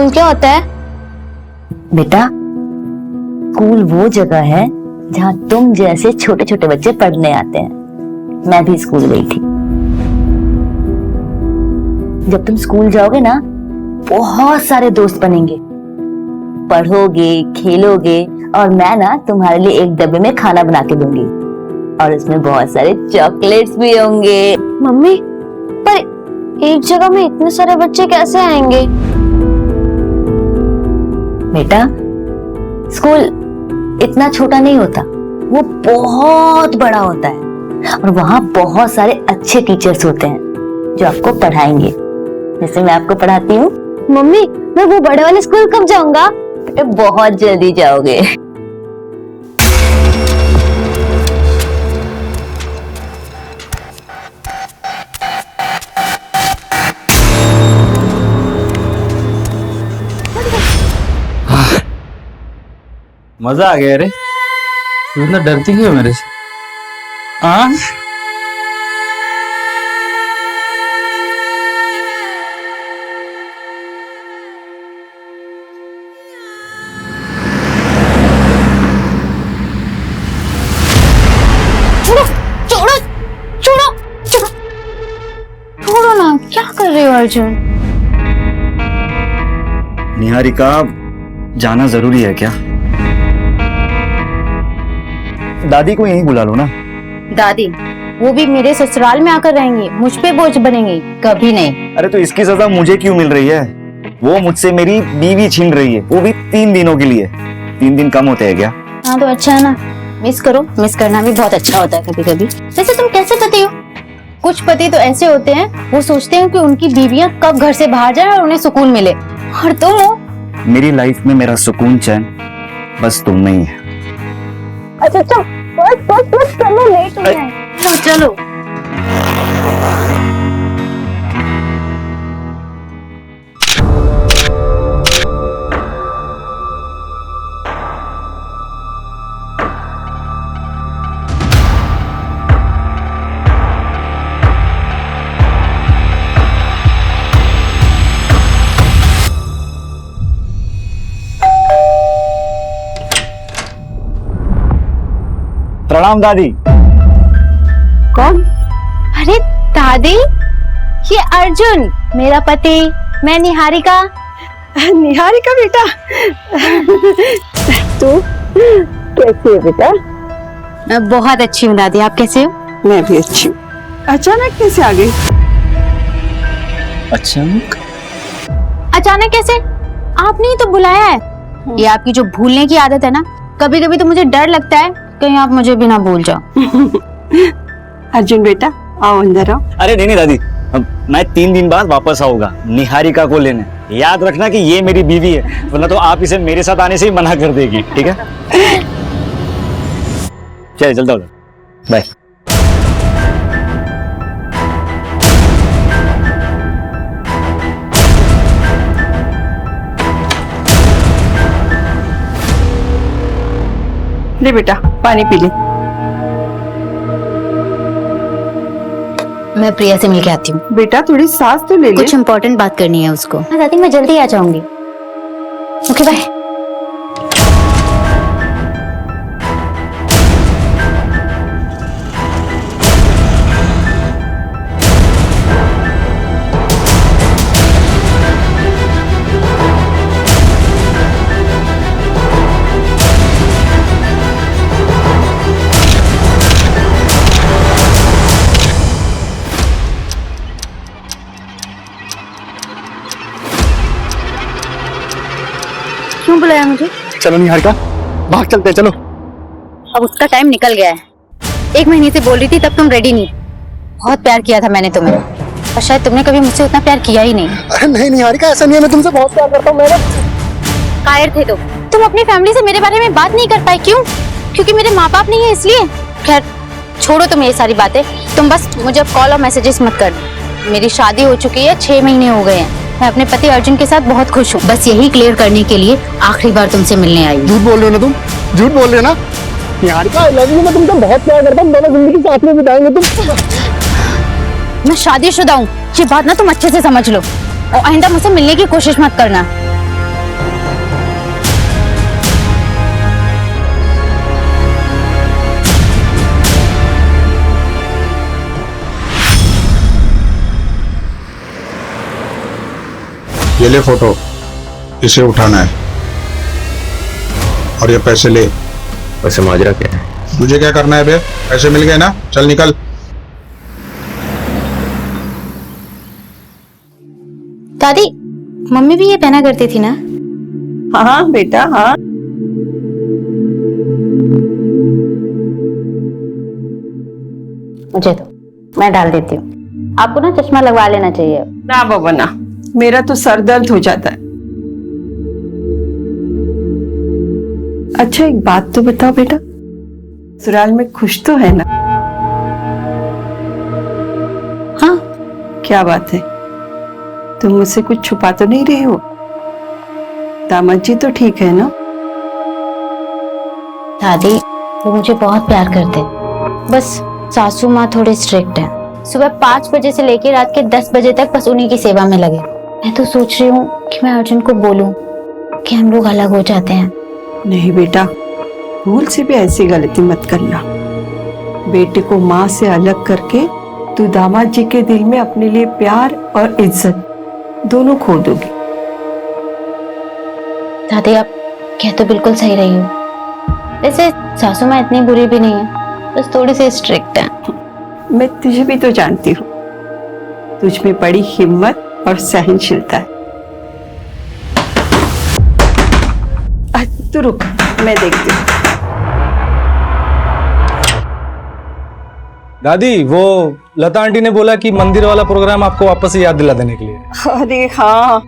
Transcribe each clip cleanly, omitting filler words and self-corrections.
School क्या होता है? बेटा, स्कूल वो जगह है जहाँ तुम जैसे छोटे छोटे बच्चे पढ़ने आते हैं। मैं भी स्कूल गई थी। जब तुम स्कूल जाओगे ना, बहुत सारे दोस्त बनेंगे, पढ़ोगे, खेलोगे, और मैं ना तुम्हारे लिए एक डब्बे में खाना बना के दूंगी और उसमें बहुत सारे चॉकलेट्स भी होंगे। मम्मी, पर एक जगह में इतने सारे बच्चे कैसे आएंगे? बेटा, स्कूल इतना छोटा नहीं होता, वो बहुत बड़ा होता है और वहाँ बहुत सारे अच्छे टीचर्स होते हैं जो आपको पढ़ाएंगे, जैसे मैं आपको पढ़ाती हूँ। मम्मी, मैं वो बड़े वाले स्कूल कब जाऊंगा? बहुत जल्दी जाओगे। मजा आ गया रे। तू इतना डरती क्यों है मेरे से? हाँ, छोड़ो छोड़ो छोड़ो छोड़ो ना, क्या कर रहे हो अर्जुन? निहारिका, जाना जरूरी है क्या? दादी को यहीं बुला लो ना। दादी, वो भी मेरे ससुराल में आकर रहेंगी, मुझ पे बोझ बनेंगी? कभी नहीं। अरे तो इसकी सजा मुझे क्यों मिल रही है? वो मुझसे मेरी बीवी छीन रही है, वो भी 3 दिनों के लिए। 3 दिन कम होते हैं क्या? हाँ तो अच्छा है ना, मिस करो। मिस करना भी बहुत अच्छा होता है कभी कभी। वैसे तुम कैसे पति हो? कुछ पति तो ऐसे होते हैं, वो सोचते हैं कि उनकी बीवियां कब घर से बाहर जाए और उन्हें सुकून मिले, और तुम हो। मेरी लाइफ में मेरा सुकून चैन बस तुम में ही है। अच्छा अच्छा, बस चलो, लेट हो रहे हैं। चलो। प्रणाम दादी। कौन? अरे दादी, ये अर्जुन मेरा पति, मैं निहारिका। निहारिका बेटा, तू कैसी है बेटा? मैं बहुत अच्छी हूँ दादी, आप कैसे हो? मैं भी अच्छी हूँ। अचानक कैसे आ गई? अचानक? अचानक कैसे? आपने ही तो बुलाया है। ये आपकी जो भूलने की आदत है ना, कभी कभी तो मुझे डर लगता है कहीं आप मुझे भी ना भूल जाओ। अर्जुन बेटा, आओ अंदर आओ। अरे नहीं दादी, मैं 3 दिन बाद वापस आऊंगा निहारिका को लेने। याद रखना कि ये मेरी बीवी है, वरना तो आप इसे मेरे साथ आने से ही मना कर देगी। ठीक है? चलिए चलता हूँ, बाय। ले बेटा, पानी पी ले। मैं प्रिया से मिलके आती हूँ। बेटा थोड़ी सांस तो ले ले। कुछ इम्पोर्टेंट बात करनी है उसको। हाँ दादी, मैं जल्दी आ जाऊंगी। Okay bye. क्यों बुलाया मुझे? चलो निहारिका, भाग चलते हैं, चलो। अब उसका टाइम निकल गया है। 1 महीने से बोल रही थी, तब तुम रेडी नहीं। बहुत प्यार किया था मैंने तुम्हें, और शायद तुमने कभी मुझसे उतना प्यार किया ही नहीं। अरे नहीं निहारिका, ऐसा नहीं है, मैं तुमसे बहुत प्यार करता हूँ। कायर थे तुम अपनी फैमिली से मेरे बारे में बात नहीं कर पाए। क्यों? क्योंकि मेरे माँ बाप नहीं है इसलिए? खैर छोड़ो तुम ये सारी बातें। तुम बस मुझे कॉल और मैसेजेस मत कर। मेरी शादी हो चुकी है, 6 महीने हो गए हैं। मैं अपने पति अर्जुन के साथ बहुत खुश हूँ। बस यही क्लियर करने के लिए आखिरी बार तुमसे मिलने आई। झूठ बोल रहे हो ना तुम, झूठ बोल रहे हो ना निहारिका। आई लव यू, मैं तुमसे बहुत प्यार करता हूँ, दोनों जिंदगी साथ में बिताएंगे। तुम मैं शादीशुदा हूँ, ये बात ना तुम अच्छे से समझ लो, और आइंदा मुझसे मिलने की कोशिश मत करना। ये ले फोटो, इसे उठाना है और ये पैसे ले। वैसे माजरा क्या है? तुझे क्या करना है बे? पैसे मिल गए ना, चल निकल। दादी, मम्मी भी ये पहना करती थी ना? हाँ बेटा हाँ। मुझे तो, मैं डाल देती हूँ। आपको ना चश्मा लगवा लेना चाहिए। ना बाबा ना, मेरा तो सर दर्द हो जाता है। अच्छा एक बात तो बताओ बेटा, ससुराल में खुश तो है ना? हाँ। क्या बात है, तुम मुझसे कुछ छुपा तो नहीं रहे हो? दामाद जी तो ठीक है ना? दादी, वो मुझे बहुत प्यार करते हैं। बस सासू माँ थोड़े स्ट्रिक्ट हैं। सुबह 5 बजे से लेकर रात के 10 बजे तक बस उन्हीं की सेवा में लगे। मैं तो सोच रही हूँ कि मैं अर्जुन को बोलूं कि हम लोग अलग हो जाते हैं। नहीं बेटा, भूल से भी ऐसी गलती मत करना। बेटे को माँ से अलग करके तू दामाद जी के दिल में अपने लिए प्यार और इज्जत दोनों खो दोगी। दादी, आप कह तो बिल्कुल सही रही हो। वैसे सासू माँ इतनी बुरी भी नहीं है, बस थोड़ी सी स्ट्रिक्ट है। मैं तुझे भी तो जानती हूँ, तुझ में बड़ी हिम्मत और सहनशीलता है। तू रुक, मैं देखती हूँ। दादी, वो लता आंटी ने बोला कि मंदिर वाला प्रोग्राम आपको वापस से याद दिला देने के लिए। अरे हाँ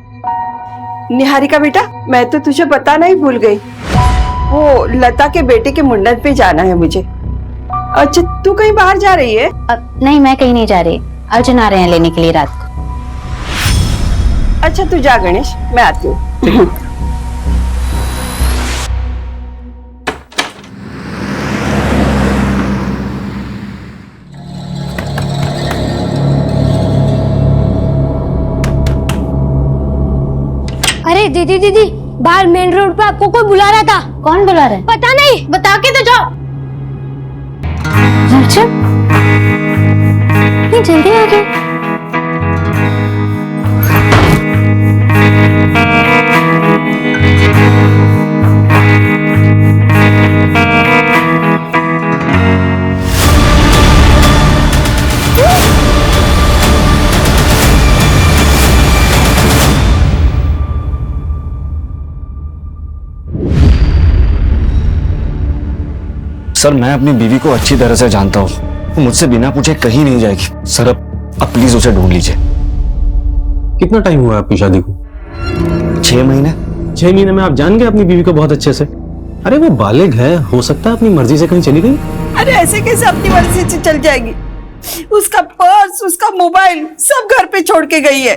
निहारिका बेटा, मैं तो तुझे बताना ही भूल गई। वो लता के बेटे के मुंडन पे जाना है मुझे। अच्छा तू कहीं बाहर जा रही है? अब नहीं, मैं कहीं नहीं जा रही। अर्जुन आ रहे हैं लेने के लिए रात को। अच्छा तू जा गणेश, मैं आती हूँ। अरे दीदी दीदी, बाहर मेन रोड पे आपको कोई बुला रहा था। कौन बुला रहा है? पता नहीं, बता के तो जाओ। अर्जुन, इतनी जल्दी आ गए? सर, मैं अपनी बीवी को अच्छी तरह से जानता हूँ। वो मुझसे बिना पूछे कहीं नहीं जाएगी। सर अब प्लीज उसे ढूंढ लीजिए। कितना टाइम हुआ आपकी शादी को? 6 महीने। 6 महीने में आप जान गए अपनी बीवी को बहुत अच्छे से? अरे वो बालिग है, हो सकता है अपनी मर्जी से कहीं चली गई। अरे ऐसे कैसे अपनी मर्जी से चल जाएगी? उसका पर्स, उसका मोबाइल सब घर पे छोड़ के गई है।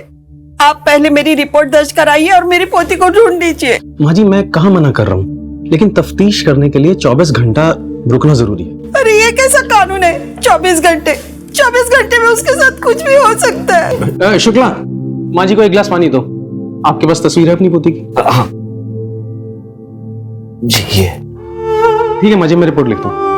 आप पहले मेरी रिपोर्ट दर्ज कराइए और मेरी पोती को ढूंढ लीजिए। माँ जी, मैं कहाँ मना कर रहा हूँ, लेकिन तफ्तीश करने के लिए 24 घंटा रुकना जरूरी है। अरे ये कैसा कानून है? 24 घंटे में उसके साथ कुछ भी हो सकता है। शुक्ला, माँ जी को एक गिलास पानी दो। आपके पास तस्वीर है अपनी पोती की? हाँ जी, ये ठीक है माँ जी, मैं रिपोर्ट लिखता हूँ।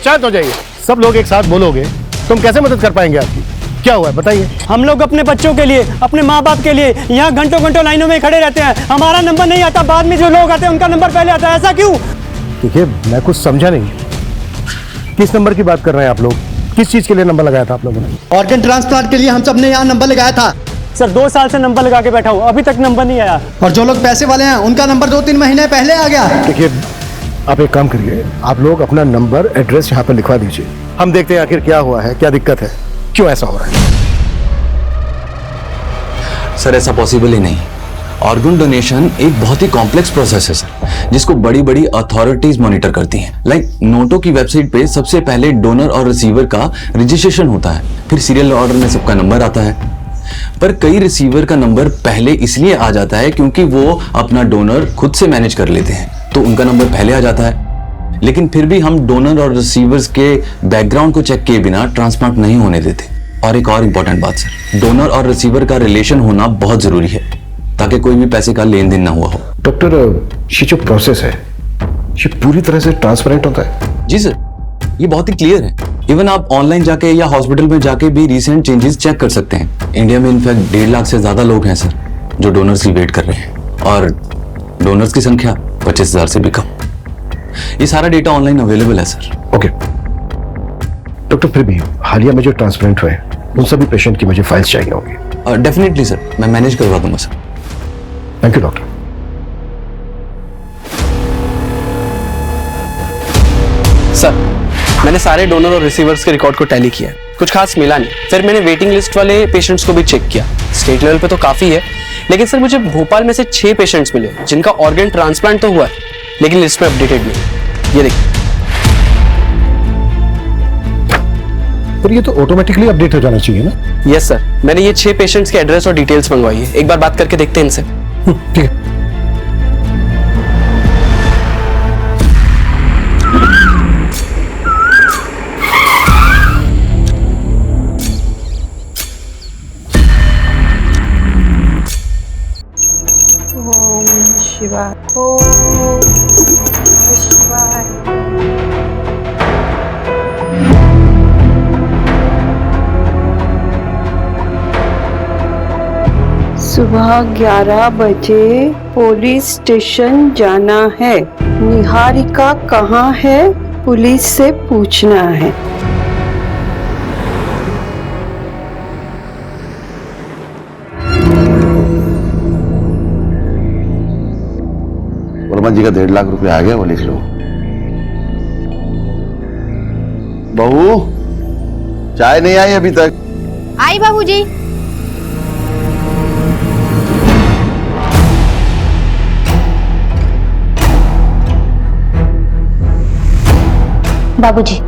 शांत हो जाइए। सब लोग एक साथ बोलोगे तो हम कैसे मदद कर पाएंगे आपकी? क्या हुआ है बताइए। हम लोग अपने बच्चों के लिए, अपने माँ बाप के लिए यहाँ घंटों घंटों लाइनों में खड़े रहते हैं। हमारा नंबर नहीं आता, बाद में जो लोग आते हैं उनका नंबर पहले आता है। ऐसा क्यों? देखिए, मैं कुछ समझा नहीं। किस नंबर की बात कर रहे हैं आप लोग? किस चीज के लिए नंबर लगाया था आप लोगों ने? ऑर्गन ट्रांसप्लांट के लिए हम सब ने यहाँ नंबर लगाया था। सर 2 साल से नंबर लगा के बैठा हूँ, अभी तक नंबर नहीं आया। और जो लोग पैसे वाले हैं उनका नंबर 2-3 महीने पहले आ गया। देखिए, आप एक काम करिए, आप लोग अपना नंबर, एड्रेस यहाँ पर लिखवा दीजिए। हम देखते हैं आखिर क्या हुआ है, क्या दिक्कत है, क्यों ऐसा हो रहा है। सर ऐसा पॉसिबल ही नहीं। ऑर्गन डोनेशन एक बहुत ही कॉम्प्लेक्स प्रोसेस है सर, जिसको बड़ी बड़ी अथॉरिटीज मॉनिटर करती हैं। लाइक नोटो की वेबसाइट पे सबसे पहले डोनर और रिसीवर का रजिस्ट्रेशन होता है, फिर सीरियल ऑर्डर में सबका नंबर आता है। पर कई रिसीवर का नंबर पहले इसलिए आ जाता है क्योंकि वो अपना डोनर खुद से मैनेज कर लेते हैं, तो उनका नंबर पहले आ जाता है। लेकिन फिर भी हम डोनर और रिसीवर्स के बैकग्राउंड को चेक किए बिना ट्रांसप्लांट नहीं होने देते। और एक और इम्पोर्टेंट बात सर, डोनर और रिसीवर का रिलेशन होना बहुत जरूरी है ताकि कोई भी पैसे का लेन देन ना हुआ हो। डॉक्टर, ये जो प्रोसेस है ये पूरी तरह से ट्रांसपेरेंट होता है? जी सर, ये बहुत ही क्लियर है। इवन आप ऑनलाइन जाके या हॉस्पिटल में जाके भी रिसेंट चेंजेस चेक कर सकते हैं। इंडिया में इनफैक्ट 1.5 लाख से ज्यादा लोग हैं सर जो डोनर्स की वेट कर रहे हैं, और डोनर्स की संख्या 25,000 से भी कम। ये सारा डेटा ऑनलाइन अवेलेबल है सर। ओके डॉक्टर, फिर भी हालिया में जो ट्रांसप्लांट हुए उन सभी पेशेंट की मुझे फाइल्स चाहिए होंगी। डेफिनेटली सर, मैं मैनेज करवा दूंगा sir. Thank you doctor. Sir, मैंने सारे डोनर और रिसीवर्स के रिकॉर्ड को टैली किया, कुछ खास मिला नहीं। फिर मैंने वेटिंग लिस्ट वाले पेशेंट्स को भी चेक किया। स्टेट लेवल पे तो काफी है, लेकिन सर मुझे भोपाल में से 6 पेशेंट्स मिले जिनका ऑर्गन ट्रांसप्लांट तो हुआ है, लेकिन लिस्ट में अपडेटेड नहीं। ये देखिए। पर ये तो ऑटोमेटिकली अपडेट हो जाना चाहिए ना? यस सर, मैंने ये 6 पेशेंट्स के एड्रेस और डिटेल्स मंगवाई है। एक बार बात करके देखते हैं इनसे। ठीक है। शिवाय, ओम शिवाय। सुबह 11 बजे पुलिस स्टेशन जाना है। निहारिका कहाँ है? पुलिस से पूछना है। वर्मा जी का 1.5 लाख रुपया आ गया, वो लिख लो। बहू, चाय नहीं आई अभी तक? आई बाबूजी। बाबूजी।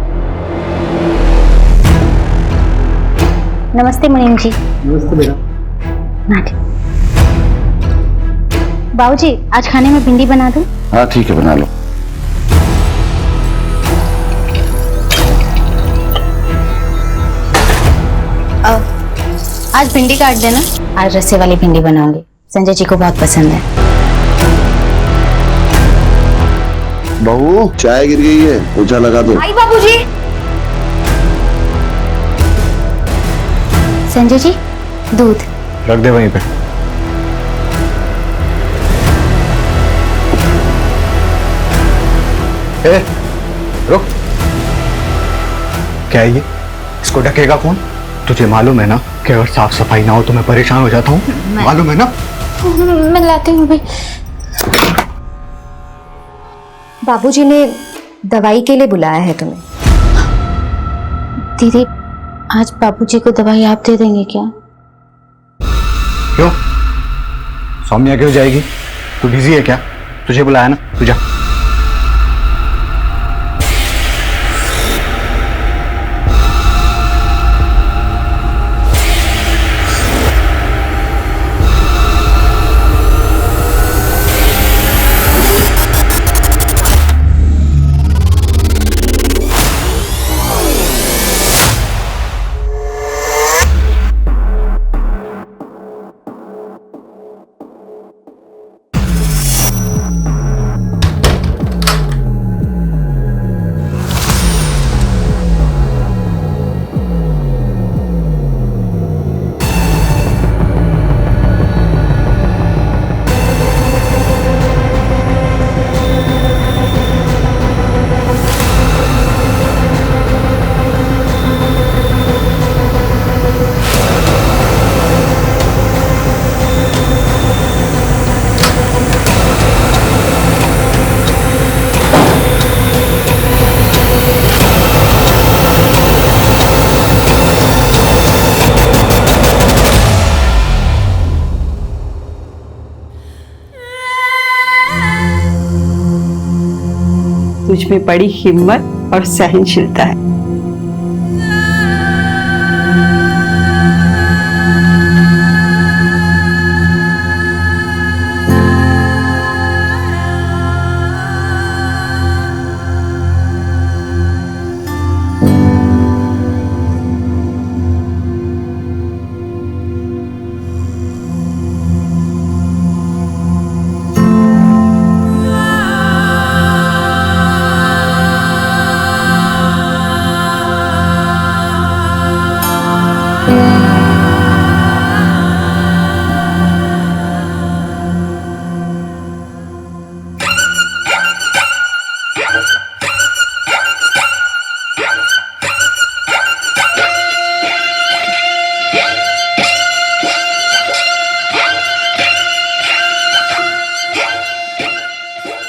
नमस्ते मुनीम जी। नमस्ते बेटा। बाबूजी, आज खाने में भिंडी बना दूं? हाँ ठीक है, बना लो। आज भिंडी काट देना। आज रस्से वाली भिंडी बनाऊंगी, संजय जी को बहुत पसंद है। बहू, चाय गिर गई है, पोछा लगा दो। आई बाबूजी। संजय जी, दूध रख दे वहीं पे। ए, रुक। क्या है ये? इसको ढकेगा कौन? तुझे मालूम है ना कि अगर साफ सफाई ना हो तो मैं परेशान हो जाता हूँ, मालूम है ना? मैं लाती हूँ अभी। बाबूजी ने दवाई के लिए बुलाया है तुम्हें। दीदी, आज बाबूजी को दवाई आप दे देंगे क्या? क्यों? सौम्या क्यों जाएगी? तू बिजी है क्या? तुझे बुलाया ना, तू जा। मुझ में बड़ी हिम्मत और सहनशीलता है।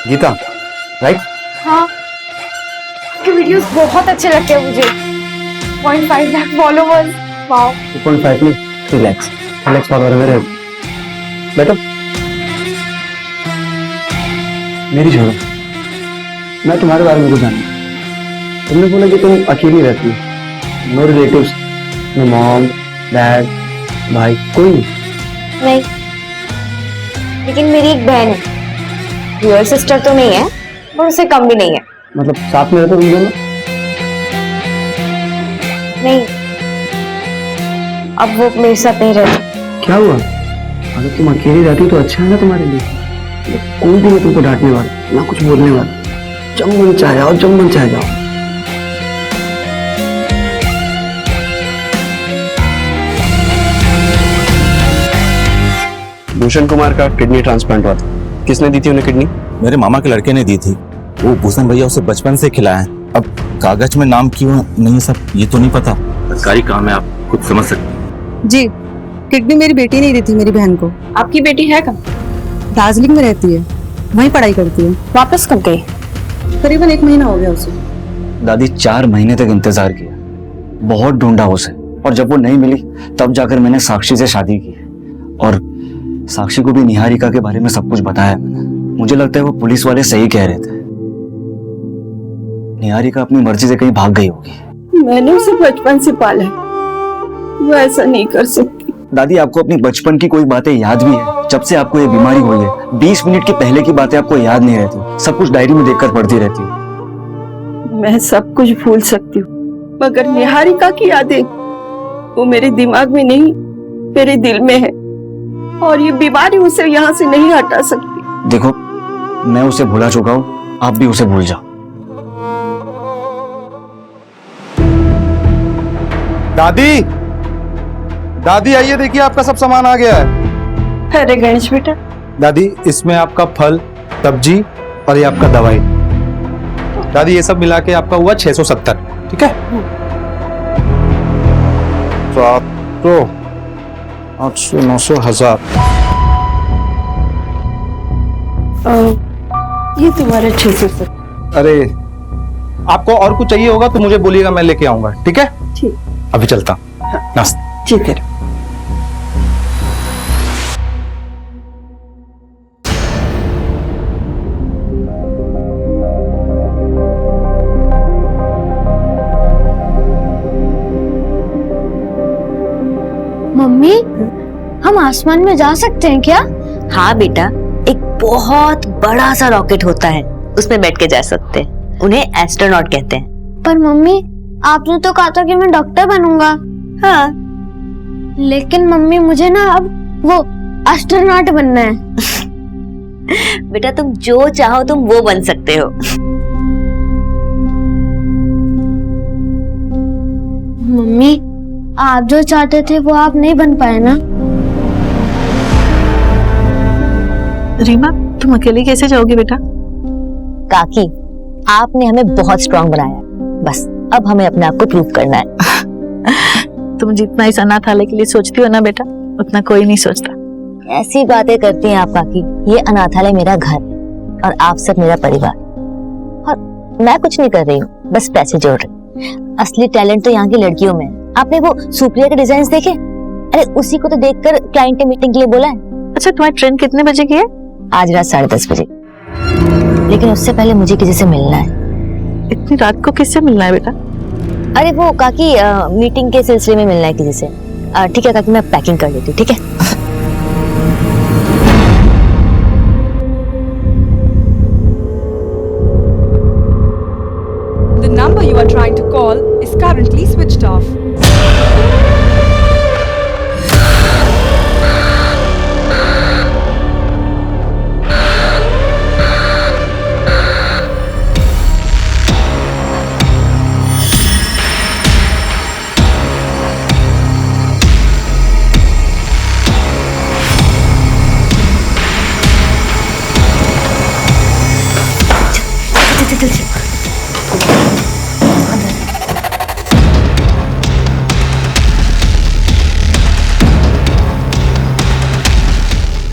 गीता, राइट? हाँ, आपके वीडियोस बहुत अच्छे लगते हैं मुझे। 0.5 लाख फॉलोवर्स, वाओ। 2.5 नहीं, रिलैक्स फॉलोअर मेरे। बैठो। मेरी छोड़ो, मैं तुम्हारे बारे में कुछ जानूं। तुमने बोला कि तुम अकेली रहती हो, no relatives, no mom, dad, भाई, कोई नहीं, लेकिन मेरी एक बहन है। योर सिस्टर तो नहीं है, पर उससे कम भी नहीं है। मतलब साथ में रहते तुम दोनों? नहीं, अब वो मेरे साथ नहीं रहती। क्या हुआ? अगर तुम अकेली रहती तो अच्छा है ना तुम्हारे लिए। कोई भी नहीं तुमको डांटने वाला, ना कुछ बोलने वाला। जब मन चाहे आओ, जब मन चाहे जाओ। भूषण कुमार का किडनी ट्रांसप्लांट हुआ था। किसने दी थी उन्हें किडनी? मेरे मामा के लड़के ने दी थी। वो भूषण भैया उसे बचपन से खिलाया है। अब कागज में नाम क्यों नहीं सब ये तो नहीं पता। सरकारी काम है, आप खुद समझ सकते हैं। जी, किडनी मेरी बेटी ने दी थी मेरी बहन को। आपकी बेटी है कहाँ? दार्जिलिंग में रहती है, वहीं पढ़ाई करती है। वापस कब गई? करीबन 1 महीना हो गया उसे। दादी 4 महीने तक इंतजार किया, बहुत ढूंढा उसे, और जब वो नहीं मिली तब जाकर मैंने साक्षी से शादी की। और साक्षी को भी निहारिका के बारे में सब कुछ बताया मैंने। मुझे लगता है वो पुलिस वाले सही कह रहे थे, निहारिका अपनी मर्जी से कहीं भाग गई होगी। मैंने उसे बचपन से पाला है, वो ऐसा नहीं कर सकती। दादी, आपको अपनी बचपन की कोई बातें याद भी है? जब से आपको ये बीमारी हुई है 20 मिनट के पहले की बातें आपको याद नहीं रहती, सब कुछ डायरी में देखकर पढ़ती रहती हूँ। मैं सब कुछ भूल सकती हूँ, मगर निहारिका की यादें वो मेरे दिमाग में नहीं, मेरे दिल में है, और ये बीमारी उसे यहाँ से नहीं हटा सकती। देखो, मैं उसे भुला चुका हूँ, आप भी उसे भूल जाओ। दादी, दादी आइए, देखिए आपका सब सामान आ गया है। अरे गणेश बेटा। दादी, इसमें आपका फल, सब्जी और ये आपका दवाई। दादी, ये सब मिला के आपका हुआ 670, ठीक है? 700, 800, 900, 1000। ये तुम्हारा 670। अरे, आपको और कुछ चाहिए होगा तो मुझे बोलिएगा, मैं लेके आऊंगा, ठीक है? ठीक। अभी चलता हूं। नाश्ता। ठीक है। मम्मी, हम आसमान में जा सकते हैं क्या? हाँ बेटा, एक बहुत बड़ा सा रॉकेट होता है, उसमें बैठ के जा सकते हैं। उन्हें एस्ट्रोनॉट कहते हैं। पर मम्मी, आपने तो कहा था कि मैं डॉक्टर बनूंगा। हाँ, लेकिन मम्मी मुझे ना अब वो एस्ट्रोनॉट बनना है। बेटा, तुम जो चाहो तुम वो बन सकते हो। मम्मी, आप जो चाहते थे वो आप नहीं बन पाए ना? रीमा, तुम अकेले कैसे जाओगी बेटा? काकी, आपने हमें बहुत स्ट्रांग बनाया, बस अब हमें अपने आप को प्रूव करना है। तुम जितना इस अनाथालय के लिए सोचती हो ना बेटा, उतना कोई नहीं सोचता। ऐसी बातें करती हैं आप काकी। ये अनाथालय मेरा घर है और आप सब मेरा परिवार। और मैं कुछ नहीं कर रही हूँ, बस पैसे जोड़ रही। असली टैलेंट तो यहाँ की लड़कियों में है। आपने वो सुप्रिया के डिजाइन देखे? अरे उसी को तो देखकर क्लाइंट ने मीटिंग के लिए बोला है। अच्छा, तुम्हारी ट्रेन कितने बजे की है? आज रात 10:30 बजे। लेकिन उससे पहले मुझे किसी से मिलना है। इतनी रात को किससे मिलना है बेटा? अरे वो काकी मीटिंग के सिलसिले में मिलना है किसी से। ठीक है काकी, मैं पैकिंग कर लेती हूँ, ठीक है? The number you are trying to call is currently switched off.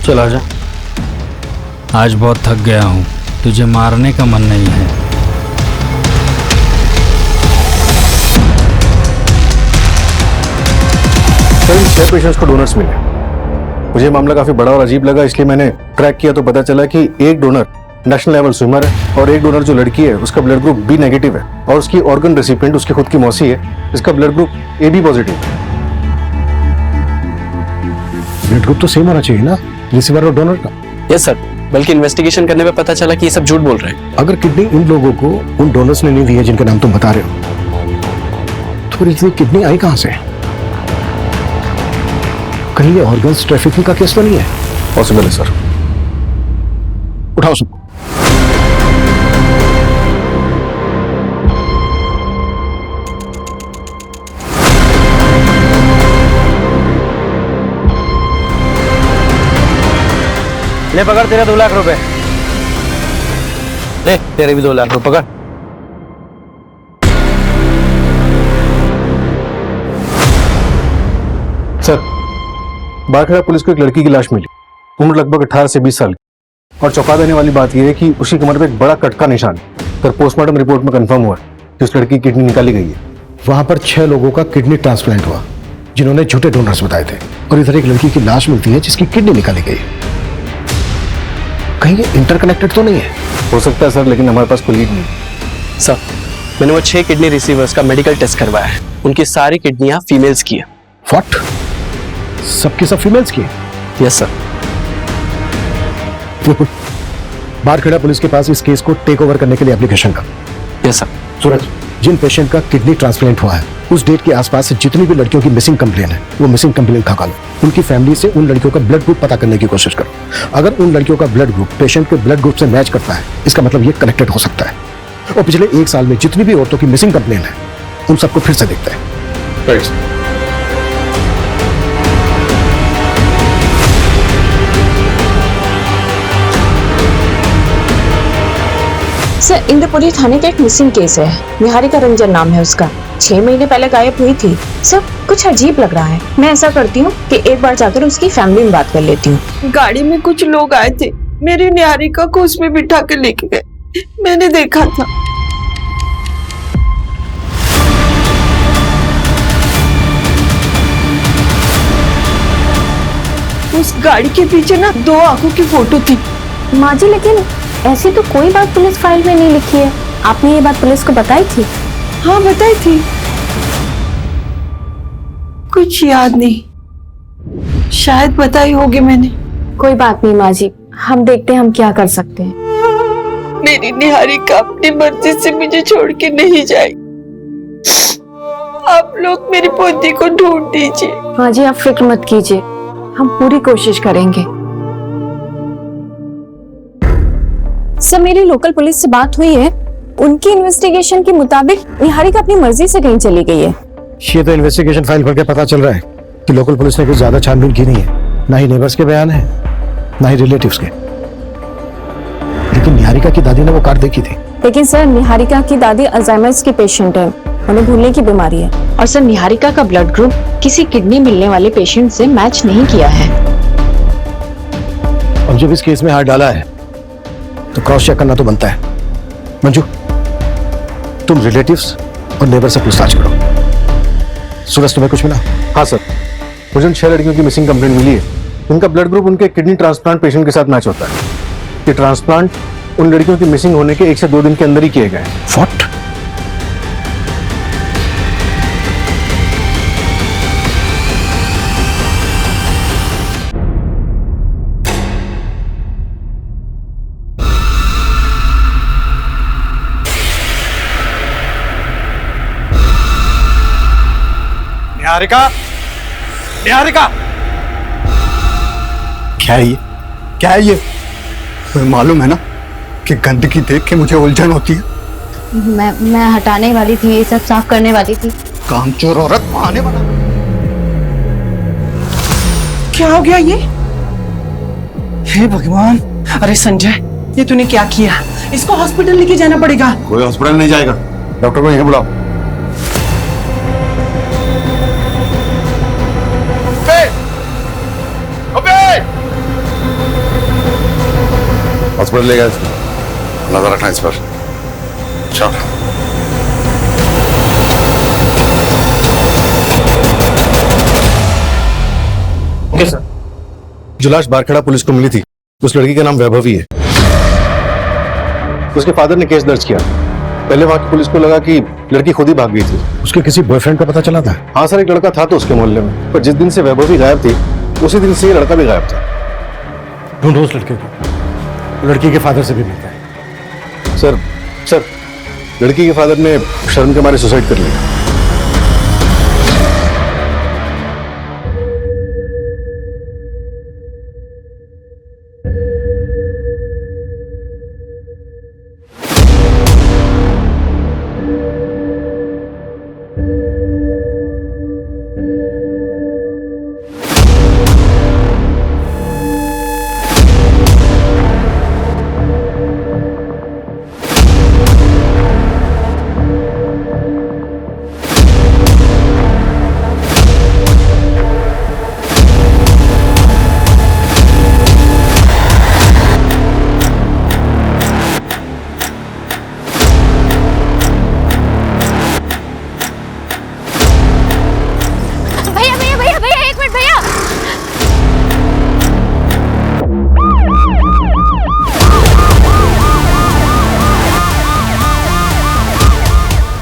चल आजा। आज बहुत थक गया हूँ, तुझे मारने का मन नहीं है। सर इन 6 पेशेंट्स को डोनर्स मिले। मुझे ये मामला काफी बड़ा और अजीब लगा, इसलिए मैंने ट्रैक किया तो पता चला कि एक डोनर नेशनल लेवल स्विमर है और एक डोनर जो लड़की है उसका ब्लड ग्रुप बी नेगेटिव है और उसकी ऑर्गन रेसिपिएंट उसकी खुद की मौसी है, इसका blood group A B positive है। ब्लड ग्रुप तो सेम होना चाहिए ना रिसीवर और डोनर का। यस सर, बल्कि इन्वेस्टिगेशन करने में पता चला कि ये सब झूठ बोल रहे हैं। अगर किडनी उन लोगों को उन डोनर्स ने नहीं दी है जिनके नाम तुम बता रहे हो, तो फिर इतनी किडनी आई कहां से? कहीं ये ऑर्गन्स ट्रैफिकिंग का केस तो नहीं है? पॉसिबल है सर। उठाओ सबको। ले पकड़, तेरे 2 लाख रुपए। ले तेरे भी 2 लाख रुपए पकड़। सर बारखेड़ा पुलिस को एक लड़की की लाश मिली, उम्र लगभग 18 से 20 साल की, और चौंका देने वाली बात यह है कि उसकी कमर पे एक बड़ा कट का निशान है। पर पोस्टमार्टम रिपोर्ट में कंफर्म हुआ कि उस लड़की की किडनी निकाली गई है। वहां पर 6 लोगों का किडनी ट्रांसप्लांट हुआ जिन्होंने झूठे डोनर्स बताए थे, और इधर एक लड़की की लाश मिलती है जिसकी किडनी निकाली गई है। कहीं ये इंटरकनेक्टेड तो नहीं है? हो सकता है सर, लेकिन हमारे पास कोई लीड नहीं। सर मैंने वो 6 किडनी रिसीवर्स का मेडिकल टेस्ट करवाया है, उनकी सारी किडनियां फीमेल्स की है। व्हाट? सबकी सब फीमेल्स की? Yes sir. बारखेड़ा पुलिस के पास इस केस को टेक ओवर करने के लिए एप्लीकेशन कर। Yes sir. सूरज, जिन पेशेंट का किडनी ट्रांसप्लांट हुआ है उस डेट के आसपास से जितनी भी लड़कियों की मिसिंग कंप्लेन है वो मिसिंग कंप्लेन खा लो। उनकी फैमिली से उन लड़कियों का ब्लड ग्रुप पता करने की कोशिश करो। अगर उन लड़कियों का ब्लड ग्रुप पेशेंट के ब्लड ग्रुप से मैच करता है, इसका मतलब ये कनेक्टेड हो सकता है। और पिछले 1 साल में जितनी भी औरतों की मिसिंग कंप्लेन है उन सबको फिर से देखते हैं। सर इंद्रपुरी थाने का एक मिसिंग केस है, निहारिका रंजन नाम है उसका। 6 महीने पहले गायब हुई थी। सर कुछ अजीब लग रहा है। मैं ऐसा करती हूँ कि एक बार जाकर उसकी फैमिली में बात कर लेती हूँ। गाड़ी में कुछ लोग आए थे, मेरी निहारिका को उसमें बिठा के लेके गए, मैंने देखा था। उस गाड़ी के पीछे ना 2 आंखों की फोटो थी। माँ जी लेकिन ऐसी तो कोई बात पुलिस फाइल में नहीं लिखी है। आपने ये बात पुलिस को बताई थी? हाँ बताई थी, कुछ याद नहीं, शायद बताई होगी मैंने। कोई बात नहीं माँ जी, हम देखते हैं हम क्या कर सकते हैं। मेरी निहारिका अपनी मर्जी से मुझे छोड़ के नहीं जाएगी। आप लोग मेरी पोती को ढूंढ दीजिए। माँ जी आप फिक्र मत कीजिए, हम पूरी कोशिश करेंगे। सर मेरी लोकल पुलिस से बात हुई है, उनकी इन्वेस्टिगेशन के मुताबिक निहारिका अपनी मर्जी से कहीं चली गई है। ये तो इन्वेस्टिगेशन फाइल पढ़ के पता चल रहा है कि लोकल पुलिस ने कुछ ज्यादा छानबीन की नहीं है। ना ही नेबर्स के बयान है, ना ही रिलेटिव्स के। लेकिन निहारिका की दादी ने वो कार्ड देखी थी। लेकिन सर निहारिका की दादी अल्जाइमर्स की पेशेंट है, उन्हें भूलने की बीमारी है। और सर निहारिका का ब्लड ग्रुप किसी किडनी मिलने वाले पेशेंट से मैच नहीं किया है। अब जब इस केस में हाथ डाला है तो क्रॉस चेक करना तो बनता है। मंजू तुम रिलेटिव्स और नेबर से पूछताछ करो। सूरज तुम्हें कुछ मिला? हाँ सर, मुझे उन 6 लड़कियों की मिसिंग कंप्लेंट मिली है। इनका ब्लड ग्रुप उनके किडनी ट्रांसप्लांट पेशेंट के साथ मैच होता है। ये ट्रांसप्लांट उन लड़कियों की मिसिंग होने के 1 से 2 दिन के अंदर ही किए गए। व्हाट? निहारिका, निहारिका, क्या है ये? क्या है ये? तुम्हें मालूम है ना कि गंदगी देख के मुझे उलझन होती है। मैं हटाने वाली थी, ये सब साफ करने वाली थी। कामचोर औरत, बहाने वाला। क्या हो गया ये? हे भगवान, अरे संजय, ये तूने क्या किया? इसको हॉस्पिटल लेके जाना पड़ेगा। कोई हॉस्पिटल नहीं जाएगा, डॉक्टर को यहीं बुलाओ। हॉस्पिटल ले गया इसको, नजर रखना इस पर। चलो। Okay sir. जो लाश बारखेड़ा पुलिस को मिली थी उस लड़की का नाम वैभवी है। उसके फादर ने केस दर्ज किया। पहले वहां की पुलिस को लगा कि लड़की खुद ही भाग गई थी। उसके किसी बॉयफ्रेंड का पता चला था? हाँ सर, एक लड़का था तो उसके मोहल्ले में, पर जिस दिन से वैभवी गायब थी उसी दिन से ये लड़का भी गायब था। ढूंढो उस लड़के को, लड़की के फादर से भी मिलता है। सर, लड़की के फादर ने शर्म के मारे सुसाइड कर लिया।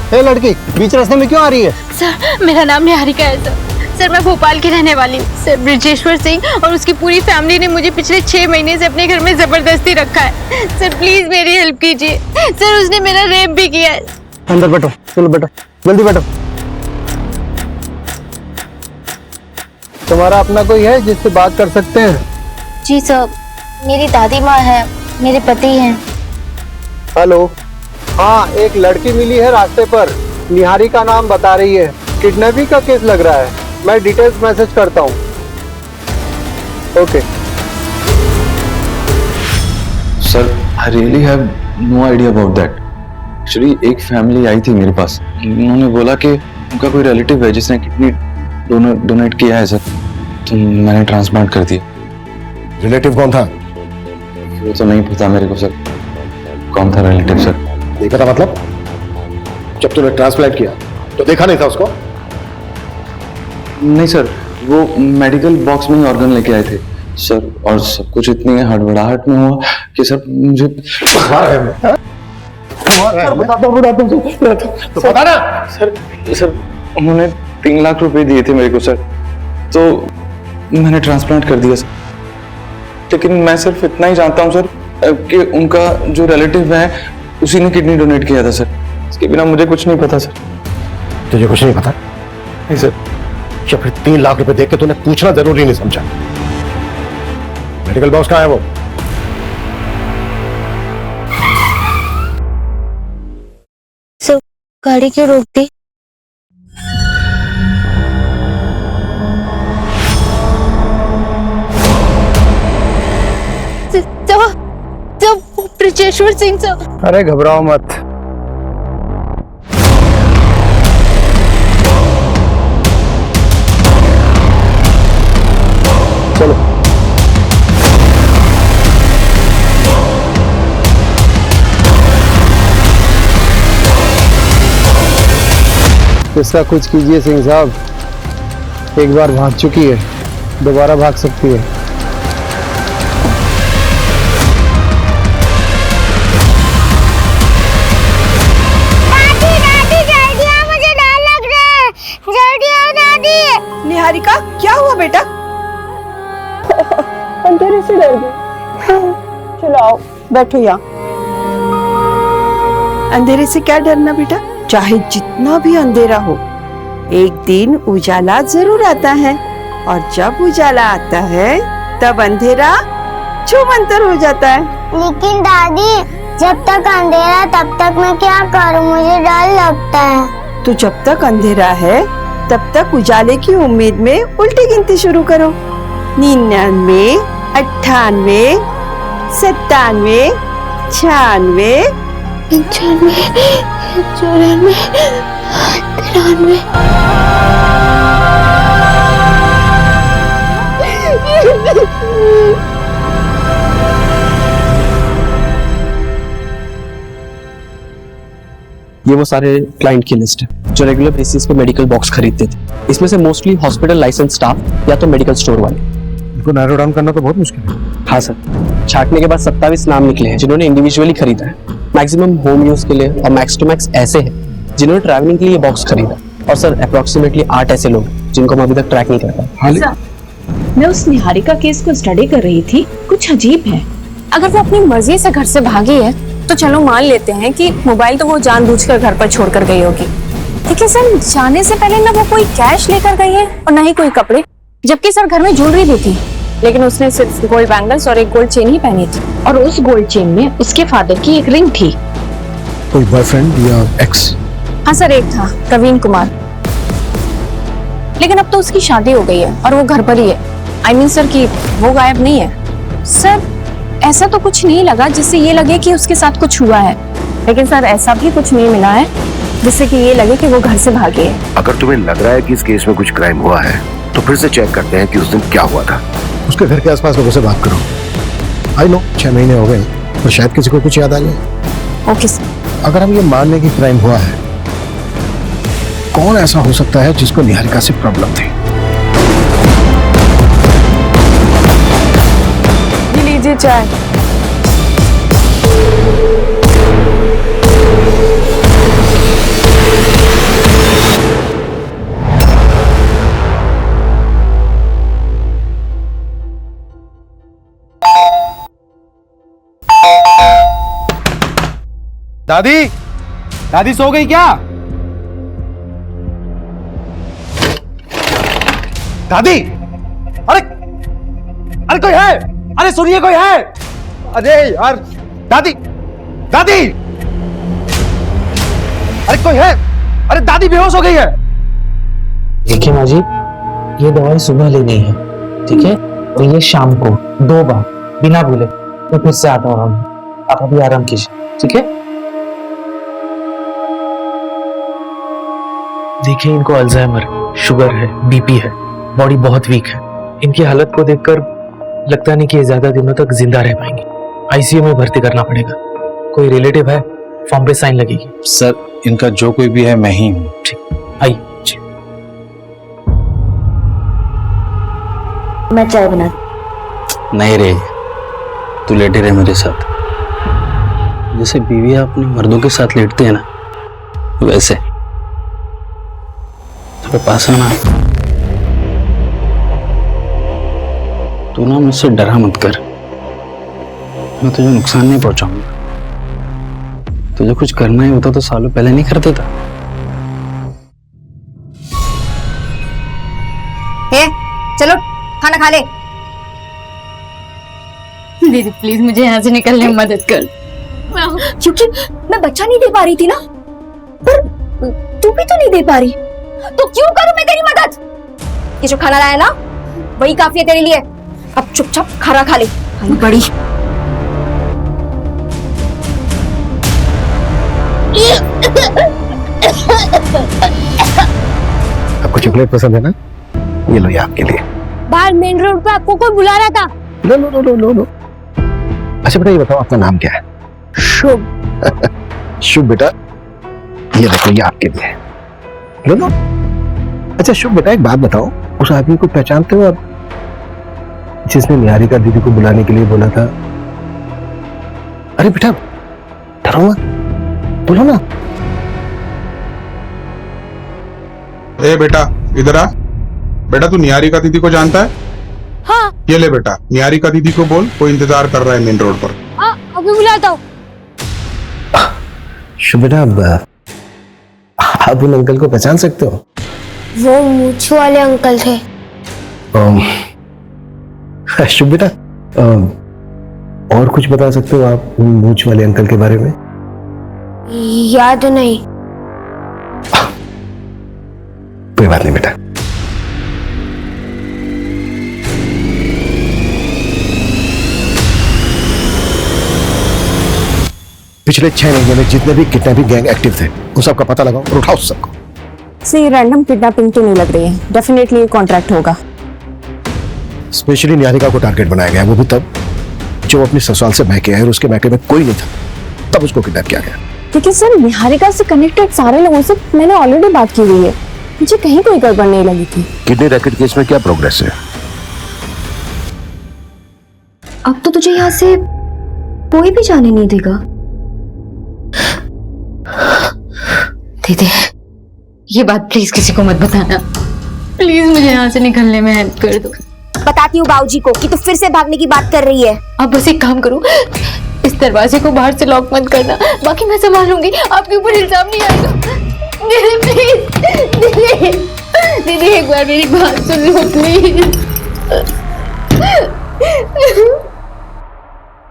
ए लड़की, बीच रास्ते में क्यों आ रही है? सर, मेरा नाम निहारिका है सर, मैं भोपाल की रहने वाली हूँ। सर, ब्रिजेश्वर सिंह और उसकी पूरी फैमिली ने मुझे पिछले 6 महीने से अपने घर में जबरदस्ती रखा है। सर प्लीज मेरी हेल्प कीजिए। सर, उसने मेरा रेप भी किया है। अंदर बैठो, चलो बैठो, जल्दी बैठो। तुम्हारा अपना कोई है जिससे बात कर सकते हैं? जी सर, मेरी दादी माँ है, मेरे पति हैं। हेलो, हाँ, एक लड़की मिली है रास्ते पर, निहारिका नाम बता रही है। किडनैपिंग का केस लग रहा है, मैं डिटेल्स मैसेज करता हूँ। Okay sir, I really have no idea about that. Actually एक फैमिली आई थी मेरे पास, उन्होंने बोला कि उनका कोई रिलेटिव है जिसने किडनी डोनेट किया है सर, तो मैंने ट्रांसप्लांट कर दिया। रिलेटिव कौन था? वो तो नहीं पता मेरे को सर, कौन था रिलेटिव सर। नहीं पता मतलब? जब तूने ट्रांसप्लांट किया तो देखा नहीं था उसको? नहीं सर, वो मेडिकल बॉक्स में ही ऑर्गन लेके आए थे सर, और सब कुछ इतनी हड़बड़ाहट में हुआ कि सर मुझे तो पता ना सर उन्होंने 3 लाख रुपए दिए थे मेरे को सर, तो मैंने ट्रांसप्लांट कर दिया सर। लेकिन मैं सिर्फ इतना ही जानता हूँ सर कि उनका जो रिलेटिव है उसी ने किडनी डोनेट किया था सर, इसके बिना मुझे कुछ नहीं पता सर। तुझे कुछ नहीं पता? नहीं सर। या फिर 3 लाख रुपए देख के तूने पूछना जरूरी नहीं समझा? मेडिकल बॉक्स कहाँ है वो? सर, गाड़ी क्यों रोक दी? ब्रिजेश्वर सिंह सर। अरे घबराओ मत, चलो। इसका कुछ कीजिए सिंह साहब, एक बार भाग चुकी है, दोबारा भाग सकती है। निहारिका, क्या हुआ बेटा? अंधेरे से डर गई। चलो आओ, बैठो यहाँ। अंधेरे से क्या डरना बेटा, चाहे जितना भी अंधेरा हो, एक दिन उजाला जरूर आता है, और जब उजाला आता है तब अंधेरा छूमंतर हो जाता है। लेकिन दादी, जब तक अंधेरा तब तक मैं क्या करूं? मुझे डर लगता है। तो जब तक अंधेरा है तब तक उजाले की उम्मीद में उल्टी गिनती शुरू करो। 99, 98, 97, 96, 95, 94, 93। ये वो सारे क्लाइंट की लिस्ट है जो रेगुलर बेसिस पे मेडिकल बॉक्स खरीदते थे। इसमें से मोस्टली हॉस्पिटल लाइसेंस स्टाफ या तो मेडिकल स्टोर वाले। इनको नैरो डाउन करना तो बहुत मुश्किल है। हाँ सर, छांटने के बाद 27 नाम निकले हैं जिन्होंने इंडिविजुअली खरीदा है। मैक्सिमम होम यूज के लिए और मैक्स टू मैक्स ऐसे हैं जिन्होंने ट्रैवलिंग के लिए बॉक्स खरीदा। और सर अप्रोक्सीमेटली 8 ऐसे लोग जिनको हम अभी तक ट्रैक नहीं कर पाए। मैं उस निहारिका केस को स्टडी कर रही थी, कुछ अजीब है। अगर वो अपनी मर्जी से घर से भागी है तो चलो मान लेते हैं कि मोबाइल तो वो जानबूझकर घर पर छोड़कर गई होगी। लेकिन सर जाने से पहले ना वो कोई कैश लेकर गई है और ना ही कोई कपड़े, जबकि सर घर में ज्वेलरी भी थी, लेकिन उसने सिर्फ गोल्ड बैंगल्स और एक गोल्ड चेन ही पहनी थी। और उस गोल्ड चेन में उसके फादर की एक रिंग थी। कोई बॉयफ्रेंड या एक्स? हाँ सर, एक था प्रवीण कुमार, लेकिन अब तो उसकी शादी हो गई है और वो घर पर ही है। आई मीन सर कि वो गायब नहीं है। सर ऐसा तो कुछ नहीं लगा जिससे ये लगे कि उसके साथ कुछ हुआ है, लेकिन सर ऐसा भी कुछ नहीं मिला है जिससे कि ये लगे कि वो घर से भागी है। अगर तुम्हें लग रहा है कि इस केस में कुछ क्राइम हुआ है तो फिर से चेक करते हैं कि उस दिन क्या हुआ था। उसके घर के आसपास लोगों से बात करो। आई नो 6 महीने हो गए, तो शायद किसी को कुछ याद आ जाए। Okay sir. अगर हम ये मान लें कि क्राइम हुआ है, कौन ऐसा हो सकता है जिसको निहारिका से प्रॉब्लम थी? लीजिए चाय। दादी, दादी सो गई क्या? दादी, अरे अरे कोई है? अरे सुनिए, कोई है? अरे यार, दादी, दादी, अरे कोई है? अरे दादी बेहोश हो गई है। देखिए माँ जी, ये दवाई सुबह लेनी है, ठीक है? और ये शाम को 2 बार बिना भूले। मैं फिर से आता हूँ, आप अभी आराम कीजिए, ठीक है? देखिए, इनको अल्जाइमर, शुगर है, बीपी है, बॉडी बहुत वीक है। इनकी हालत को देखकर लगता नहीं कि ये ज्यादा दिनों तक जिंदा रह पाएंगे। आईसीयू में भर्ती करना पड़ेगा। कोई रिलेटिव है? फॉर्म पे साइन लगेगी। सर इनका जो कोई भी है मैं ही हूँ। ठीक, आइए। मैं चाय बना। नहीं रे, तू लेटे रहे मेरे साथ। जैसे बीवियां अपने मर्दों के साथ लेटते हैं ना, वैसे तो पास आना। तू ना मुझसे डरा मत कर, मैं तुझे नुकसान नहीं पहुंचाऊंगा। तुझे कुछ करना ही होता तो सालों पहले नहीं कर देता। चलो खाना खा ले। दीदी प्लीज मुझे यहाँ से निकलने में मदद कर। क्योंकि मैं बच्चा नहीं दे पा रही थी ना, पर तू भी तो नहीं दे पा रही, तो क्यों करूं मैं तेरी मदद? ये जो खाना लाया ना वही काफी है तेरे लिए। अब चुपचाप खाना खा ले। बड़ी आपको चॉकलेट पसंद है ना? ये लो, ये आपके लिए। बाहर मेन रोड पे आपको कोई बुला रहा था। लो लो लो लो लो लो। अच्छा बेटा, ये बताओ आपका नाम क्या है? शुभ। शुभ बेटा, ये देखो, ये आपके लिए। लो लो। अच्छा शुभ बेटा, एक बात बताओ, उस आदमी को पहचानते हो आप जिसने निहारिका दीदी को बुलाने के लिए बोला था? अरे बेटा डरो मत, बोलो ना। ए बेटा इधर आ। बेटा तू निहारिका दीदी को जानता है? हाँ। ये ले बेटा, निहारिका दीदी को बोल, कोई इंतजार कर रहा है मेन रोड पर। हाँ, अभी बुलाता हूँ। शुभ बेटा, आप उन अंकल को पहचान सकते हो? वो मूछ वाले अंकल थे। शुभ बेटा, और कुछ बता सकते हो आप उन मूछ वाले अंकल के बारे में? याद नहीं। कोई बात नहीं बेटा। पिछले 6 महीने में जितने भी किडनैपिंग गैंग एक्टिव थे उन सबका पता लगाओ और उठाओ सबको। सर ये रैंडम किडनैपिंग तो नहीं लग रही है, डेफिनेटली ये कॉन्ट्रैक्ट होगा। स्पेशली निहारिका को टारगेट बनाया गया, वो भी तब जब अपनी ससुराल से मैके आए और उसके मैके में कोई नहीं था, तब उसको किडनैप किया गया। लेकिन सर निहारिका से कनेक्टेड सारे लोगों से मैंने ऑलरेडी बात की हुई है, मुझे कहीं कोई गड़बड़ नहीं लगी थी। किडनी रैकेट केस में क्या प्रोग्रेस है? अब तो तुझे यहाँ से कोई भी जाने नहीं देगा। दीदी ये बात प्लीज किसी को मत बताना, प्लीज मुझे यहाँ से निकलने में हेल्प कर दो। बताती हूँ बाबूजी को कि तू फिर से भागने की बात कर रही है। आप बस एक काम करो, इस दरवाजे को बाहर से लॉक मत करना, बाकी मैं संभालूंगी, आपके ऊपर इल्जाम नहीं आएगा। दीदी प्लीज, दीदी दीदी एक बार मेरी बात सुन लो प्लीज।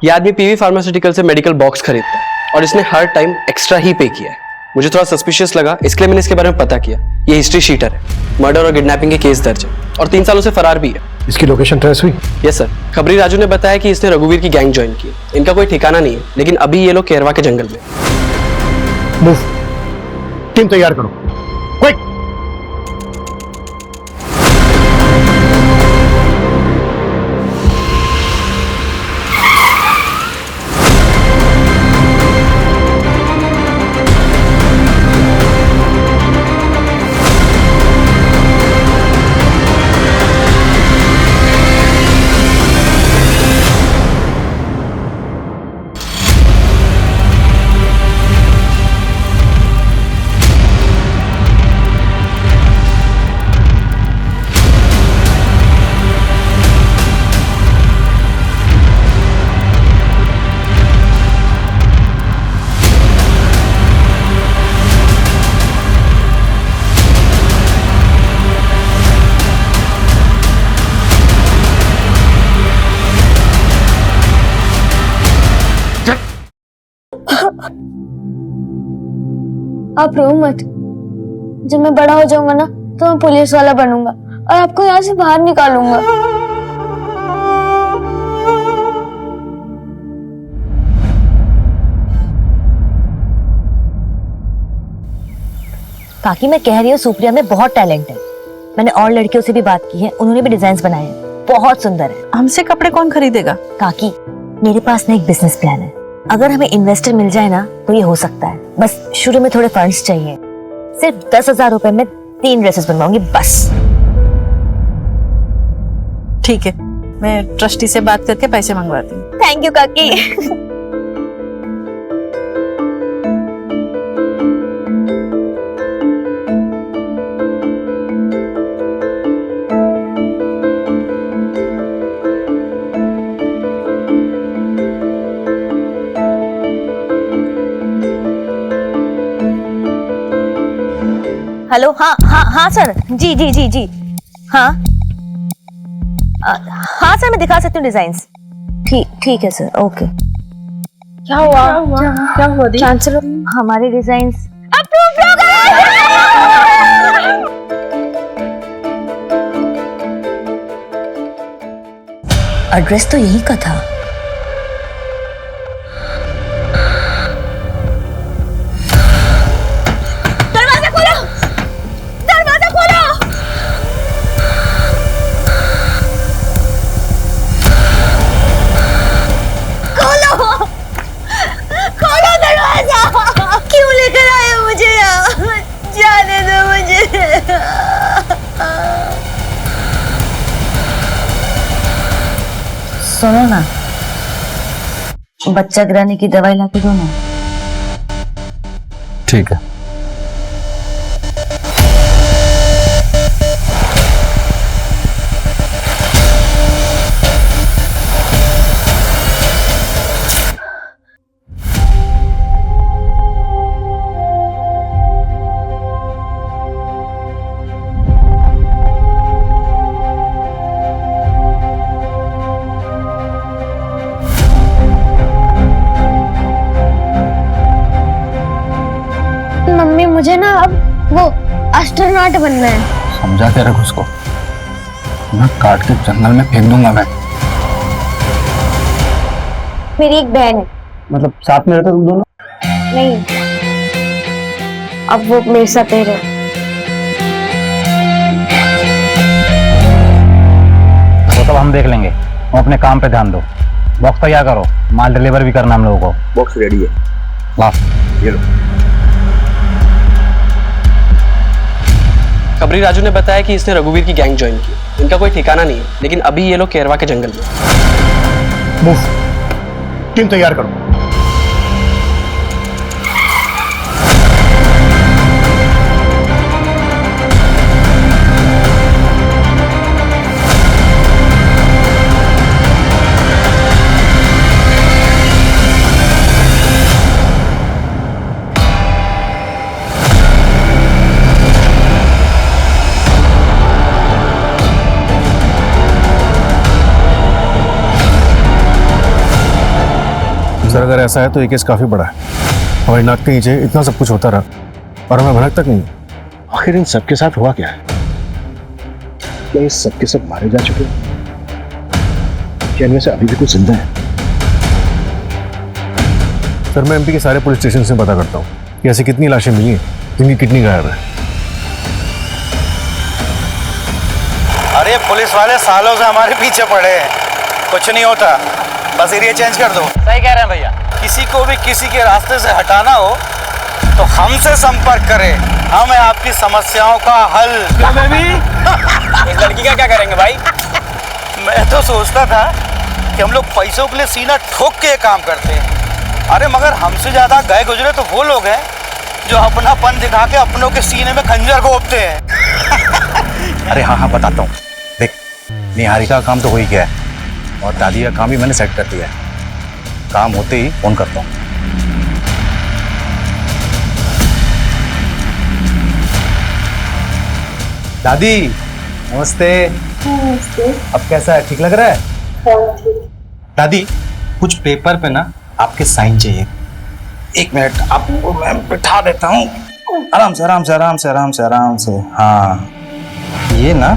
ये आदमी पीवी फार्मास्यूटिकल से मेडिकल बॉक्स खरीदता है और इसने हर टाइम एक्स्ट्रा ही पे किया है। मुझे थोड़ा सस्पिशियस लगा, इसलिए मैंने इसके बारे में पता किया। ये हिस्ट्री शीटर है, मर्डर और किडनैपिंग के केस दर्ज है और 3 सालों से फरार भी है। इसकी लोकेशन ट्रेस हुई? यस सर, खबरी राजू ने बताया कि इसने रघुवीर की गैंग ज्वाइन की। इनका कोई ठिकाना नहीं है, लेकिन अभी ये लोग केरवा के जंगल में। मूव, टीम तैयार करो, क्विक। आप रो मत, जब मैं बड़ा हो जाऊंगा ना तो मैं पुलिस वाला बनूंगा और आपको यहाँ से बाहर निकालूंगा। काकी मैं कह रही हूँ सुप्रिया में बहुत टैलेंट है। मैंने और लड़कियों से भी बात की है, उन्होंने भी डिजाइन बनाए हैं, बहुत सुंदर है। हमसे कपड़े कौन खरीदेगा? काकी मेरे पास ना एक बिजनेस प्लान है, अगर हमें इन्वेस्टर मिल जाए ना तो ये हो सकता है। बस शुरू में थोड़े फंड्स चाहिए, सिर्फ 10,000 रुपए में 3 ड्रेसेस बनवाऊंगी बस। ठीक है, मैं ट्रस्टी से बात करके पैसे मंगवाती हूँ। थैंक यू काकी। हेलो, हाँ हाँ हाँ सर, जी जी जी जी हाँ हाँ सर, मैं दिखा सकती हूँ डिजाइन्स। ठीक है सर, ओके। क्या हुआ दी? चांसलर हमारे डिजाइन्स एड्रेस तो यही का था। सुनो ना, बच्चा गिराने की दवाई लाके दो ना। ठीक है। मुझे ना अब वो एस्ट्रोनॉट बनना है। समझा के रख उसको, मैं काट के जंगल में फेंक दूंगा मैं। मेरी एक बहन है। मतलब साथ में रहते तुम दोनों? नहीं, अब वो मेरे साथ ही रहे। वो सब हम देख लेंगे, तुम अपने काम पे ध्यान दो। बॉक्स तैयार करो, माल डिलीवर भी करना हम लोगों को। बॉक्स रेडी है। ला ये लो। खबरी राजू ने बताया कि इसने रघुवीर की गैंग ज्वाइन की। इनका कोई ठिकाना नहीं है, लेकिन अभी ये लोग केरवा के जंगल में। मूव, टीम तैयार करो। सर अगर ऐसा है तो ये केस काफी बड़ा है। हमारी नाक के नीचे इतना सब कुछ होता रहा और हमें भनक तक नहीं। आखिर इन सबके साथ हुआ क्या है? क्या ये सबके सब मारे जा चुके हैं? क्या इनमें से अभी भी कुछ जिंदा है? सर मैं एमपी के सारे पुलिस स्टेशन से पता करता हूँ कि ऐसी कितनी लाशें मिली हैं जिनकी किडनी गायब है। अरे पुलिस वाले सालों से हमारे पीछे पड़े हैं, कुछ नहीं होता, बस एरिया चेंज कर दो। सही कह रहे हैं भैया। किसी को भी किसी के रास्ते से हटाना हो तो हमसे संपर्क करें, हम है आपकी समस्याओं का हल। क्यों बेबी? इस लड़की का क्या करेंगे भाई? मैं तो सोचता था कि हम लोग पैसों के लिए सीना ठोक के ये काम करते हैं। अरे मगर हमसे ज्यादा गए गुजरे तो वो लोग हैं जो अपनापन दिखा के अपनों के सीने में खंजर घोंपते हैं। अरे हाँ हाँ बताता हूँ। देख, निहारिका का काम तो हो ही गया है और दादी का काम भी मैंने सेट कर दिया है। काम होते ही फोन करता हूँ। दादी नमस्ते। नमस्ते। अब कैसा है, ठीक लग रहा है? दादी कुछ पेपर पे ना आपके साइन चाहिए। एक मिनट आपको मैं बिठा देता हूँ। आराम से आराम से आराम से आराम से आराम से। हाँ ये ना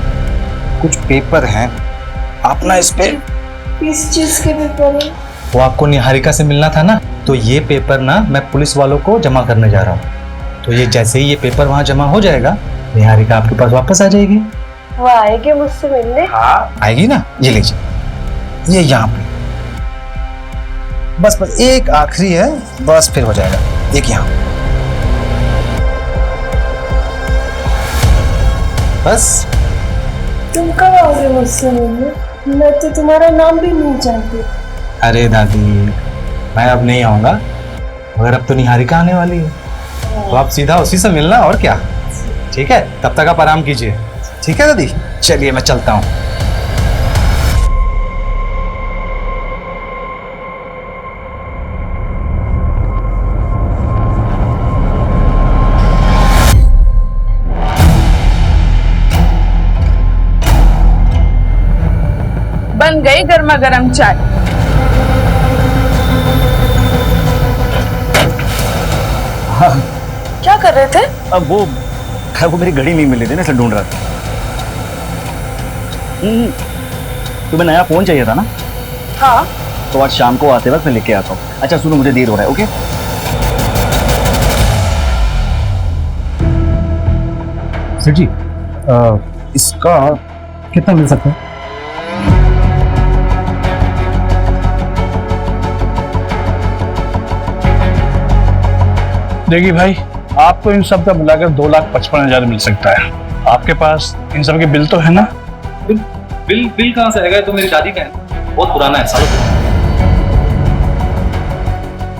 कुछ पेपर हैं, आप ना इस पे। किस चीज के पेपर है? वो आपको निहारिका से मिलना था ना, तो ये पेपर ना मैं पुलिस वालों को जमा करने जा रहा हूँ। तो ये जैसे ही ये पेपर वहाँ जमा हो जाएगा, निहारिका आपके पास वापस आ जाएगी। वो आएगी मुझसे मिलने? हाँ आएगी ना। ये लीजिए, ये यहाँ पे बस बस एक आखिरी है, बस फिर हो जाएगा। एक यहाँ बस। तुम कब आओगे मुझसे मिलने? मैं तो तुम्हारा नाम भी नहीं जानती। अरे दादी मैं अब नहीं आऊंगा, मगर अब तो निहारिका आने वाली है, तो आप सीधा उसी से मिलना और क्या। ठीक है, तब तक आप आराम कीजिए। ठीक है दादी, चलिए मैं चलता हूँ। बन गई गर्मा गर्म चाय। हाँ। क्या कर रहे थे? अब वो मेरी घड़ी नहीं मिली थी ना, इसलिए ढूंढ रहा था। तुम्हें नया फोन चाहिए था ना? हाँ। तो आज शाम को आते वक्त मैं लेके आता हूँ। अच्छा सुनो, मुझे देर हो रहा है। ओके सर जी, इसका कितना मिल सकता है? देखिए भाई, आपको इन सब का मिलाकर 2,55,000 मिल सकता है। आपके पास इन सब के बिल तो है ना? बिल कहाँ से आएगा? तो मेरी दादी का है, बहुत पुराना है, सालों पुराना।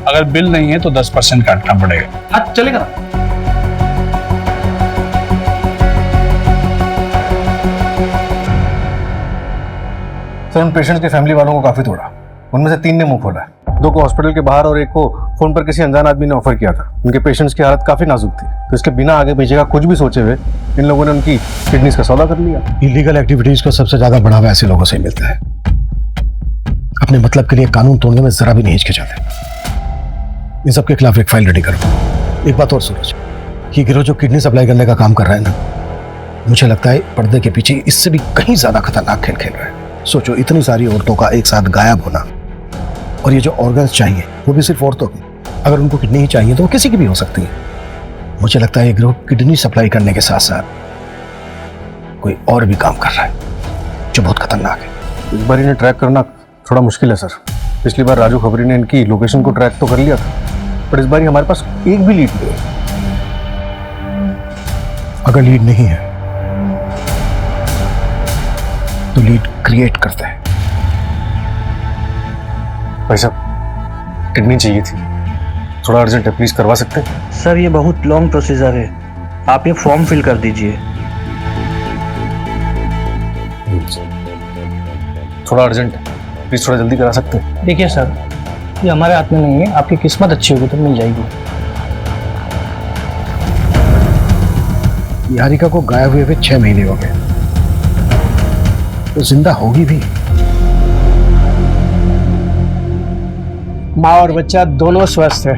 अगर बिल नहीं है तो 10% काटना पड़ेगा। हाँ चलेगा ना। सर उन पेशेंट्स के फैमिली वालों को काफी तोड़ा। उनमें से 3 ने मुंह खोला, 2 को हॉस्पिटल के बाहर और 1 को फोन पर किसी अनजान आदमी ने ऑफर किया था। उनके पेशेंट्स की हालत काफी नाजुक थी, तो इसके बिना आगे पीछे का कुछ भी सोचे हुए इन लोगों ने उनकी किडनीज का सौदा कर लिया। इलीगल एक्टिविटीज को सबसे ज्यादा बढ़ावा ऐसे लोगों से ही मिलता है। अपने मतलब के लिए कानून तोड़ने में जरा भी नहीं हिचकिचाते। इन सबके खिलाफ एक फाइल रेडी करो। एक बात और सूरज, ये गिरोह जो किडनी सप्लाई करने का काम कर रहा है ना, मुझे लगता है पर्दे के पीछे इससे भी कहीं ज्यादा खतरनाक खेल खेल रहा है। सोचो, इतनी सारी औरतों का एक साथ गायब होना, और ये जो ऑर्गन्स चाहिए वो भी सिर्फ औरतों के। अगर उनको किडनी ही चाहिए तो वो किसी की भी हो सकती है। मुझे लगता है ये गिरोह किडनी सप्लाई करने के साथ साथ कोई और भी काम कर रहा है जो बहुत खतरनाक है। इस बार इन्हें ट्रैक करना थोड़ा मुश्किल है सर। पिछली बार राजू खबरी ने इनकी लोकेशन को ट्रैक तो कर लिया था, पर इस बार हमारे पास एक भी लीड नहीं है। अगर लीड नहीं है तो लीड क्रिएट करते हैं। भाई साहब, किडनी चाहिए थी, थोड़ा अर्जेंट है, प्लीज करवा सकते हैं? सर ये बहुत लॉन्ग प्रोसीजर है, आप ये फॉर्म फिल कर दीजिए। थोड़ा अर्जेंट है, प्लीज थोड़ा जल्दी करा सकते हैं? देखिए सर, ये हमारे हाथ में नहीं है, आपकी किस्मत अच्छी होगी तो मिल जाएगी। निहारिका को गायब हुए 6 महीने हो गए, तो जिंदा होगी भी। माँ और बच्चा दोनों स्वस्थ है,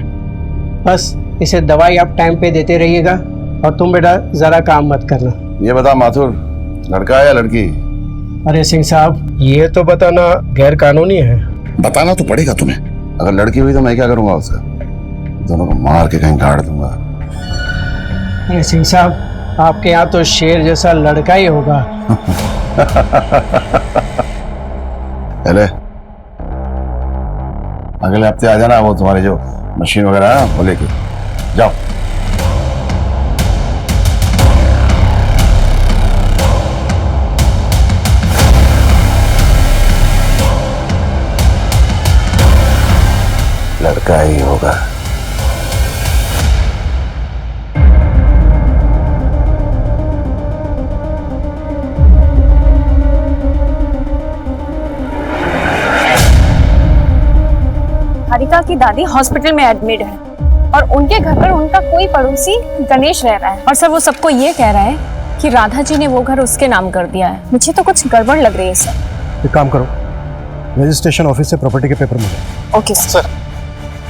बस इसे दवाई आप टाइम पे देते रहिएगा, और तुम बेटा जरा काम मत करना। ये बता माथुर, लड़का है या लड़की? अरे सिंह साहब, ये तो बताना गैर कानूनी है। बताना तो पड़ेगा तुम्हें। अगर लड़की हुई तो मैं क्या करूंगा उसका? दोनों को मार के कहीं गाड़ दूंगा। अरे सिंह साहब, आपके यहाँ तो शेर जैसा लड़का ही होगा। पहले अगले हफ्ते आ जाना, वो तुम्हारी जो मशीन वगैरह है वो लेके जाओ। लड़का ही होगा। निहारिका की दादी हॉस्पिटल में एडमिट है और उनके घर पर उनका कोई पड़ोसी गणेश रह रहा है, और सर वो सबको ये कह रहा है कि राधा जी ने वो घर उसके नाम कर दिया है। मुझे तो कुछ गड़बड़ लग रही है सर। एक काम करो, रजिस्ट्रेशन ऑफिस से प्रॉपर्टी के पेपर मिले। Okay sir.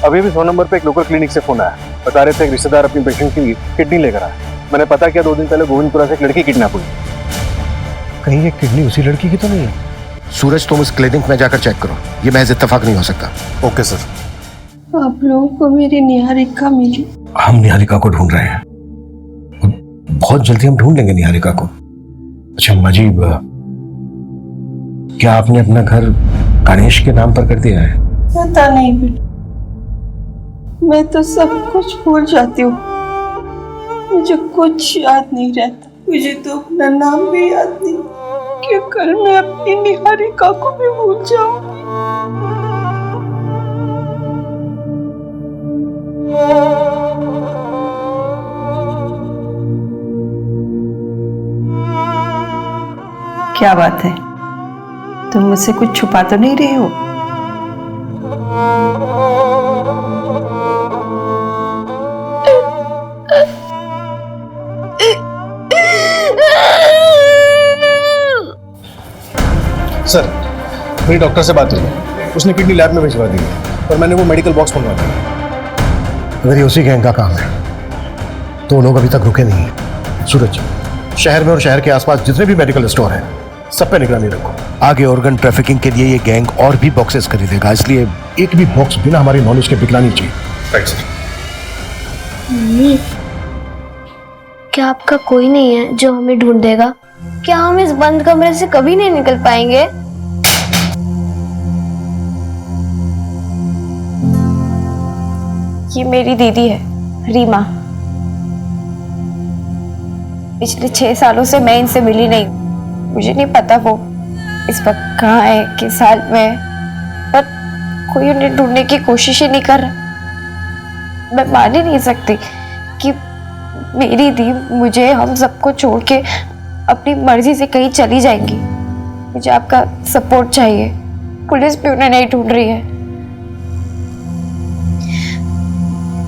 अभी भी 100 नंबर पे एक लोकल क्लिनिक से फोन आया, बता रहे थे एक रिश्तेदार अपनी पेशेंट की किडनी लेकर आया। मैंने पता किया, 2 दिन पहले गोविंदपुरा से एक लड़की किडनैप हुई। कहीं ये किडनी उसी लड़की की तो नहीं है? सूरज, तुम उस क्लिनिक में जाकर चेक करो, ये महज इत्तेफाक नहीं हो सकता। Okay sir. आप लोगों को मेरी निहारिका मिली? हम निहारिका को ढूंढ रहे हैं, बहुत जल्दी हम ढूंढ लेंगे निहारिका को। अच्छा मजीब, क्या आपने अपना घर गणेश के नाम पर कर दिया है? पता नहीं बेटा, मैं तो सब कुछ भूल जाती हूँ, मुझे कुछ याद नहीं रहता। मुझे तो अपना नाम भी याद नहीं कि कल मैं अपनी निहारिका को भी भूल जाऊंगी। क्या बात है, तुम मुझसे कुछ छुपा तो नहीं रहे हो? सर, मेरी डॉक्टर से बात हुई, उसने किडनी लैब में भिजवा दी है, पर मैंने वो मेडिकल बॉक्स मंगवा दिया। अगर ये उसी गैंग का काम है तो लोग अभी तक रुके नहीं हैं। सूरज, शहर में और शहर के आसपास जितने भी मेडिकल स्टोर हैं सब पे निगरानी रखो। आगे ऑर्गन ट्रैफिकिंग के लिए ये गैंग और भी बॉक्सेस खरीदेगा, इसलिए एक भी बॉक्स बिना हमारी नॉलेज के बिकना नहीं चाहिए। Right sir. मम्मी, क्या आपका कोई नहीं है जो हमें ढूंढ देगा? क्या हम इस बंद कमरे से कभी नहीं निकल पाएंगे? ये मेरी दीदी है रीमा। पिछले 6 सालों से मैं इनसे मिली नहीं, मुझे नहीं पता वो इस वक्त कहाँ है, किस हाल में है, पर कोई उन्हें ढूंढने की कोशिश ही नहीं कर रहा। मैं मान ही नहीं सकती कि मेरी दी मुझे, हम सबको छोड़ के अपनी मर्जी से कहीं चली जाएंगी। मुझे आपका सपोर्ट चाहिए, पुलिस भी उन्हें नहीं ढूंढ रही है।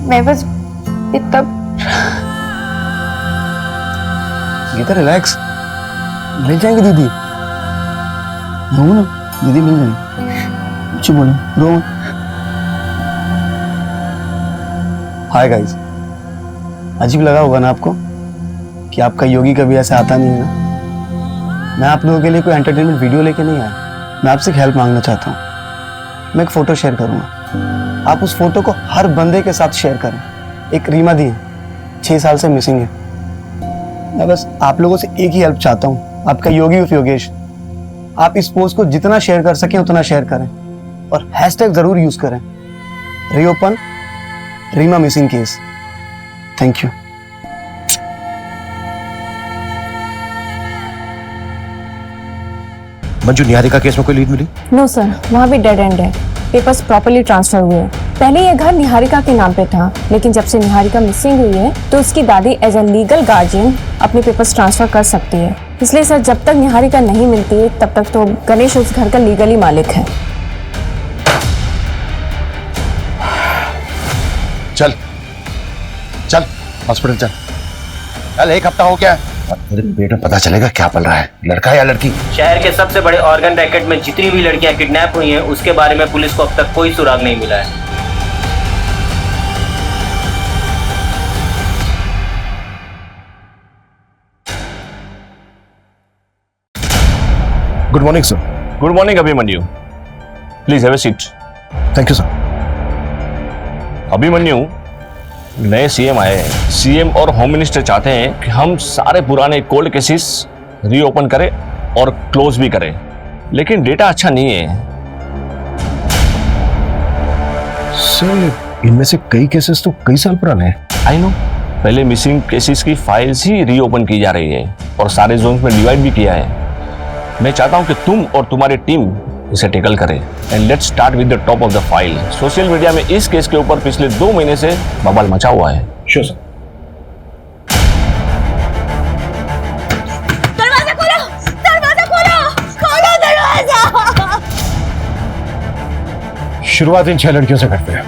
मैं बस इतना गीता रिलैक्स, मिल जाएंगे दीदी। रो ना, दीदी मिल जाएंगे, चुप बोलो, रो। हाय गाइस, अजीब लगा होगा ना आपको कि आपका योगी कभी ऐसे आता नहीं है ना। मैं आप लोगों के लिए कोई एंटरटेनमेंट वीडियो लेके नहीं आया, मैं आपसे हेल्प मांगना चाहता हूँ। मैं एक फ़ोटो शेयर करूँगा, आप उस फोटो को हर बंदे के साथ शेयर करें। एक रीमा दी है, 6 साल से मिसिंग है। मैं बस आप लोगों से एक ही हेल्प चाहता हूँ, आपका योगी उफ योगेश, आप इस पोस्ट को जितना शेयर कर सकें उतना शेयर करें और हैशटैग ज़रूर यूज़ करें, reopen Reema missing case. Thank you. Manju, Niharika case में कोई लीड मिली? नो सर, वहाँ भी डेड एंड है। पेपर्स प्रॉपर्ली ट्रांसफर हुए हैं। पहले ये घर निहारिका के नाम पे था, लेकिन जब से निहारिका मिसिंग हुई है तो उसकी दादी एज ए लीगल गार्जियन अपने पेपर्स ट्रांसफर कर सकती है। इसलिए सर, जब तक निहारिका नहीं मिलती है तब तक तो गणेश उस घर का लीगली मालिक है। चल चल हॉस्पिटल चल। चल, 1 हफ्ता हो गया, तेरे पेट में पता चलेगा क्या पल रहा है, लड़का है या लड़की। शहर के सबसे बड़े ऑर्गन रैकेट में जितनी भी लड़कियां किडनैप हुई हैं उसके बारे में पुलिस को अब तक कोई सुराग नहीं मिला है। Good morning sir. Good morning Abhimanyu, please have a seat. Thank you sir. Abhimanyu, नए सीएम आए हैं। सीएम और होम मिनिस्टर चाहते हैं कि हम सारे पुराने कोल्ड केसेस रीओपन करें और क्लोज भी करें, लेकिन डेटा अच्छा नहीं है। सर, इनमें से कई केसेस तो कई साल पुराने हैं। आई नो, पहले मिसिंग केसेस की फाइल्स ही रीओपन की जा रही है और सारे जोन्स में डिवाइड भी किया है। मैं चाहता हूं कि तुम और तुम्हारी टीम इसे टेकल करें and let's start with the top of the file. Social media में इस केस के ऊपर पिछले 2 महीने से बवाल मचा हुआ है। Sure sir. दरवाजा खोलो, दरवाजा खोलो, खोलो दरवाजा। शुरुआत इन 6 लड़कियों से करते हैं।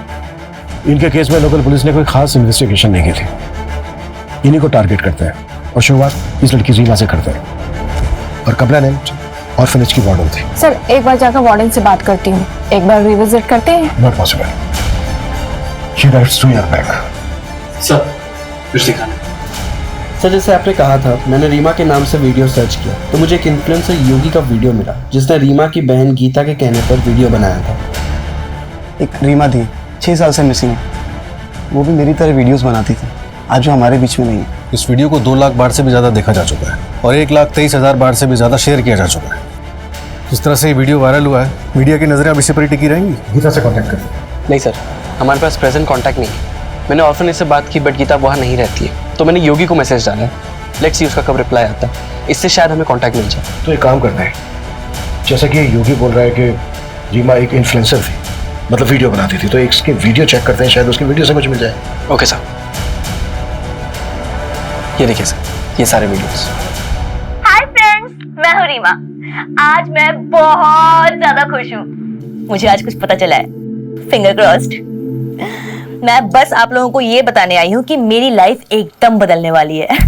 इनके केस में लोकल पुलिस ने कोई खास इन्वेस्टिगेशन नहीं की थी, इन्हीं को टारगेट करते हैं और शुरुआत इस लड़की रीमा से करते हैं। और कंप्लेनेंट ऑर्फनेज की वार्डन थी। सर, एक बार जाकर वार्डन से बात करती हूँ, एक बार रिविजिट करते हैं। Not possible, she writes to your back. Sir, कुछ दिखाना। सर, जैसे आपने कहा था, मैंने रीमा के नाम से वीडियो सर्च किया तो मुझे एक इन्फ्लुएंसर योगी का वीडियो मिला जिसने रीमा की बहन गीता के कहने पर वीडियो बनाया था। एक रीमा थी, 6 साल से मिसिंग है। वो भी मेरी तरह वीडियोस बनाती थी, आज वो हमारे बीच में नहीं है। इस वीडियो को 2 लाख बार से भी ज्यादा देखा जा चुका है और 1,23,000 बार से भी ज्यादा शेयर किया जा चुका है। जिस तरह से ये वीडियो वायरल हुआ है, मीडिया की नजरें अब इसी पर ही टिकी रहेंगी। गीता से कांटेक्ट कर। नहीं सर, हमारे पास प्रेजेंट कांटेक्ट नहीं है। मैंने ऑर्फनेज से बात की बट गीता वहाँ नहीं रहती है, तो मैंने योगी को मैसेज डाला है। लेट्स सी उसका कब रिप्लाई आता है, इससे शायद हमें कांटेक्ट मिल जाए। तो एक काम करना है, जैसा कि योगी बोल रहा है कि रीमा एक इन्फ्लुएंसर थी, मतलब वीडियो बनाती थी, तो इसके वीडियो चेक करते हैं, शायद उसकी वीडियो से कुछ मिल जाए। Okay sir. ये देखिए सर, ये सारे वीडियोस। हाय फ्रेंड्स, मैं हूँ रीमा। आज मैं बहुत ज्यादा खुश हूँ, मुझे आज कुछ पता चला है, फिंगर क्रॉस्ड। मैं बस आप लोगों को ये बताने आई हूँ कि मेरी लाइफ एकदम बदलने वाली है।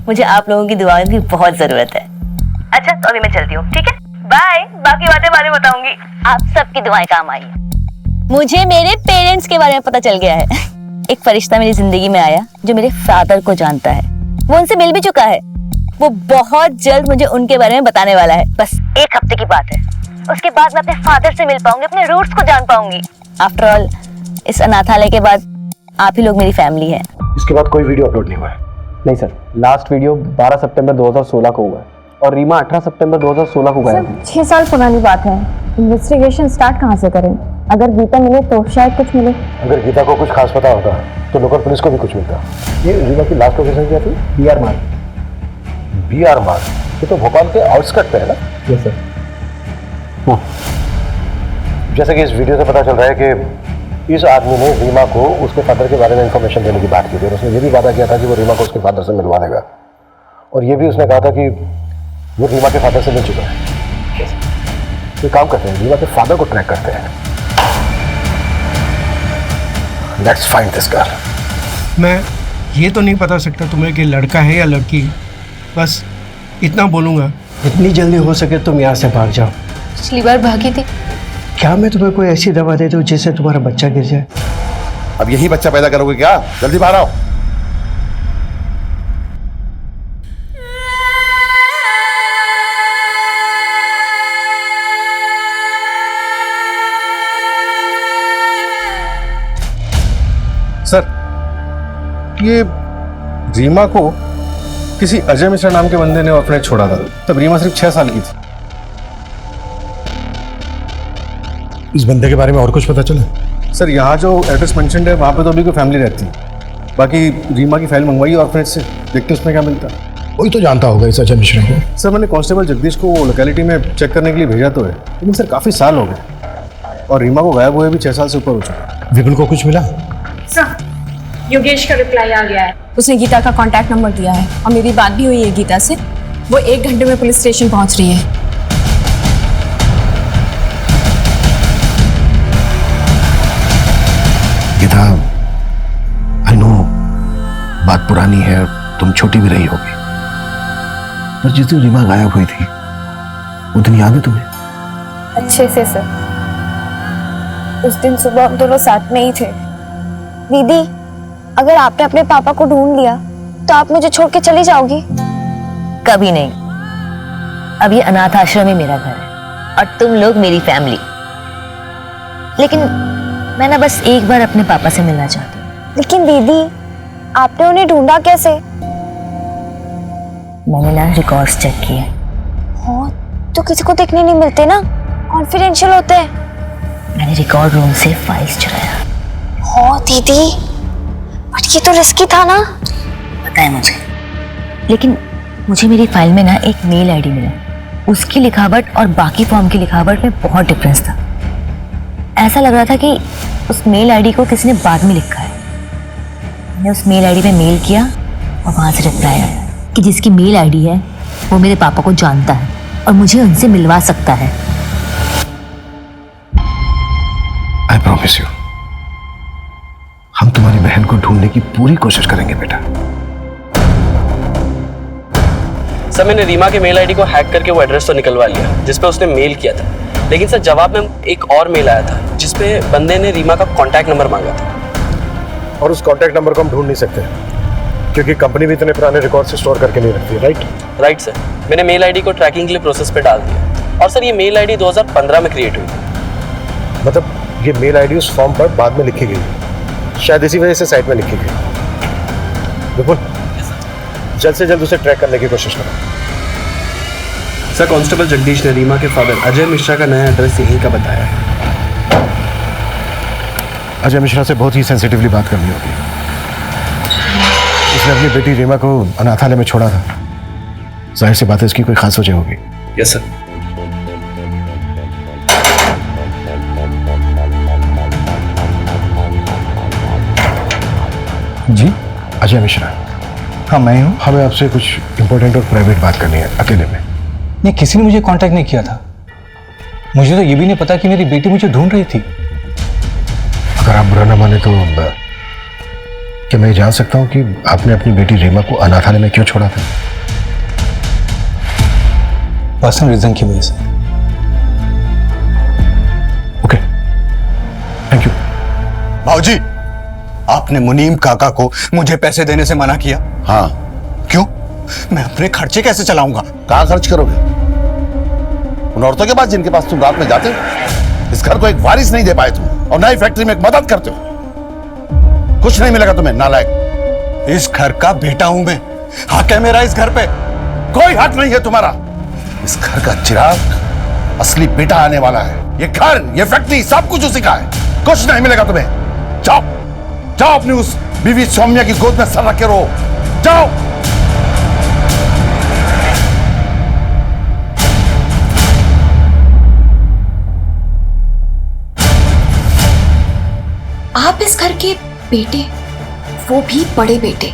मुझे आप लोगों की दुआओं की बहुत जरूरत है। अच्छा, तो अभी मैं चलती हूँ, ठीक है? बाय। बाकी बातें बाद में बताऊंगी। आप सबकी दुआएं काम आई है। मुझे मेरे पेरेंट्स के बारे में पता चल गया है। एक फरिश्ता मेरी जिंदगी में आया जो मेरे फादर को जानता है, वो उनसे मिल भी चुका है। वो बहुत जल्द मुझे उनके बारे में बताने वाला है, बस 1 हफ्ते की बात है। उसके बाद मैं अपने फादर से मिल पाऊंगी, अपने रूट्स को जान पाऊंगी। आफ्टर ऑल, इस अनाथालय के बाद आप ही लोग मेरी फैमिली है। इसके बाद कोई वीडियो अपलोड नहीं हुआ है? नहीं सर, लास्ट वीडियो 12 सितंबर 2016 को हुआ है और रीमा 18 सितंबर 2016 को गया था। 6 साल पुरानी बात है। इन्वेस्टिगेशन स्टार्ट कहाँ से करें? अगर गीता मिले तो शायद कुछ मिले। अगर गीता को कुछ खास पता होता तो लोकल पुलिस को भी कुछ मिलता। ये रीमा की लास्ट लोकेशन क्या थी? BR मार्ग। BR मार्ग, ये तो भोपाल के आउटस्कर्ट पे है ना? Yes sir. जैसे कि इस वीडियो से पता चल रहा है कि इस आदमी ने रीमा को उसके फादर के बारे में इंफॉर्मेशन देने की बात की थी और उसने ये भी वादा किया था कि वो रीमा को उसके फादर से मिलवा देगा, और ये भी उसने कहा था कि वो रीमा के फादर से मिल चुका है। ये काम करते हैं, रीमा के फादर को ट्रैक करते हैं। Let's find this girl. मैं ये तो नहीं बता सकता तुम्हें कि लड़का है या लड़की, बस इतना बोलूँगा, इतनी जल्दी हो सके तुम यहाँ से भाग जाओ। पिछली बार भागी थी। क्या मैं तुम्हें कोई ऐसी दवा दे दूँ जिससे तुम्हारा बच्चा गिर जाए? अब यही बच्चा पैदा करोगे क्या? जल्दी बाहर आओ। सर, ये रीमा को किसी अजय मिश्रा नाम के बंदे ने ऑर्फनेज छोड़ा था। तब रीमा सिर्फ 6 साल की थी। इस बंदे के बारे में और कुछ पता चला? सर, यहाँ जो एड्रेस मेंशन्ड है वहाँ पे तो अभी कोई फैमिली रहती है। बाकी रीमा की फाइल मंगवाई है ऑर्फनेज से, देखते उसमें क्या मिलता है। वही तो जानता होगा इस अजय मिश्रा को। सर, मैंने कांस्टेबल जगदीश को लोकेलिटी में चेक करने के लिए भेजा तो है, लेकिन सर काफ़ी साल हो गए और रीमा को गायब हुए भी 6 साल से ऊपर हो चुका। विपुल को कुछ मिला? सर, योगेश का रिप्लाई आ गया है। उसने गीता का कांटेक्ट नंबर दिया है और मेरी बात भी हुई है गीता से। वो 1 घंटे में पुलिस स्टेशन पहुंच रही है। गीता, आई नो बात पुरानी है, तुम छोटी भी रही होगी, पर जिस दिन रीमा गायब हुई थी वो दिन याद है तुम्हें? अच्छे से सर। उस दिन सुबह हम दोनों साथ में ही थे। दीदी, अगर आपने अपने पापा को ढूंढ लिया तो आप मुझे छोड़ के चली जाओगी? कभी नहीं। अब ये अनाथ आश्रम ही मेरा घर है और तुम लोग मेरी फैमिली। लेकिन मैं ना बस एक बार अपने पापा से मिलना चाहती हूँ। लेकिन दीदी, आपने उन्हें ढूंढा कैसे? मैंने ना रिकॉर्ड्स चेक किए। हाँ, तो किसी को देखने नहीं मिलते ना, कॉन्फिडेंशियल होते हैं। मैंने रिकॉर्ड रूम से फाइल्स चुराया। हाँ दीदी, बट ये तो रिस्की था ना। पता है मुझे, लेकिन मुझे मेरी फाइल में ना एक मेल आईडी मिला। उसकी लिखावट और बाकी फॉर्म की लिखावट में बहुत डिफरेंस था। ऐसा लग रहा था कि उस मेल आईडी को किसी ने बाद में लिखा है। मैंने उस मेल आईडी पे मेल किया और वहां से रिप्लाई आया कि जिसकी मेल आईडी है वो मेरे पापा को जानता है और मुझे उनसे मिलवा सकता है। आई प्रॉमिस यू, हम तुम्हारी बहन को ढूंढने की पूरी कोशिश करेंगे बेटा। सर, मैंने रीमा के मेल आईडी को हैक करके वो एड्रेस तो निकलवा लिया जिस पे उसने मेल किया था, लेकिन सर जवाब में एक और मेल आया था जिसपे बंदे ने रीमा का कांटेक्ट नंबर मांगा था। और उस कांटेक्ट नंबर को हम ढूंढ नहीं सकते क्योंकि कंपनी भी इतने पुराने रिकॉर्ड से स्टोर करके नहीं रखती, राइट सर, मैंने मेल आईडी को ट्रैकिंग के लिए प्रोसेस पे डाल दिया और सर ये मेल आईडी 2015 में क्रिएट हुई थी। मतलब ये मेल आईडी उस फॉर्म पर बाद में लिखी गई, शायद इसी वजह से साइट में लिखी गई। बिल्कुल, जल्द से जल्द उसे ट्रैक करने की कोशिश करो। सर, कांस्टेबल जगदीश ने रीमा के फादर अजय मिश्रा का नया एड्रेस यहीं का बताया है। अजय मिश्रा से बहुत ही सेंसिटिवली बात करनी होगी। उसने अपनी बेटी रीमा को अनाथालय में छोड़ा था। जाहिर सी बात है इसकी कोई खास वजह होगी। Yes sir. जी, अजय मिश्रा। हाँ, मैं हूँ। हमें आपसे कुछ इंपॉर्टेंट और प्राइवेट बात करनी है, अकेले में। नहीं, किसी ने मुझे कांटेक्ट नहीं किया था। मुझे तो ये भी नहीं पता कि मेरी बेटी मुझे ढूंढ रही थी। अगर आप बुरा ना माने तो क्या मैं जान सकता हूँ कि आपने अपनी बेटी रीमा को अनाथालय में क्यों छोड़ा था? पर्सनल रीजन की वजह से। Okay, thank you. भाऊजी, आपने मुनीम काका को मुझे पैसे देने से मना किया। हाँ, क्यों? मैं अपने खर्चे कैसे चलाऊंगा? कहाँ खर्च करोगे? उन औरतों के पास जिनके पास तुम रात में जाते हो। इस घर को एक वारिस नहीं दे पाए तुम, और नई फैक्ट्री में एक मदद करते हो। कुछ नहीं मिलेगा तुम्हें, नालायक। इस घर का बेटा हूं मैं, हक है मेरा इस घर पे। कोई हक नहीं है तुम्हारा। इस घर का चिराग असली बेटा आने वाला है। ये घर, ये फैक्ट्री, सब कुछ उसी का है। कुछ नहीं मिलेगा तुम्हें। जाओ जाओ, अपनी उस बीवी सौम्या की गोद में सर रख के रहो। जाओ। आप इस घर के बेटे, वो भी बड़े बेटे,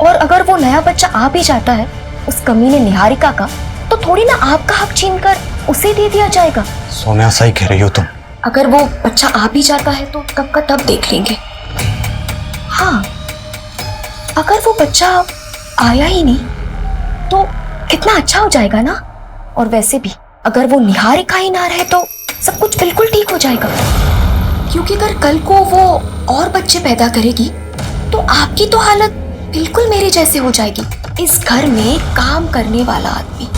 और अगर वो नया बच्चा आ भी जाता है उस कमीने निहारिका का, तो थोड़ी ना आपका हक छीनकर उसे दे दिया जाएगा। सोनिया, सही कह रही हो तुम। अगर वो बच्चा आ भी जाता है तो कब का तब देख लेंगे। हाँ, अगर वो बच्चा आया ही नहीं तो कितना अच्छा हो जाएगा ना। और वैसे भी अगर वो निहारिका ही ना रहे तो सब कुछ बिल्कुल ठीक हो जाएगा। क्योंकि अगर कल को वो और बच्चे पैदा करेगी तो आपकी तो हालत बिल्कुल मेरे जैसे हो जाएगी। इस घर में काम करने वाला आदमी।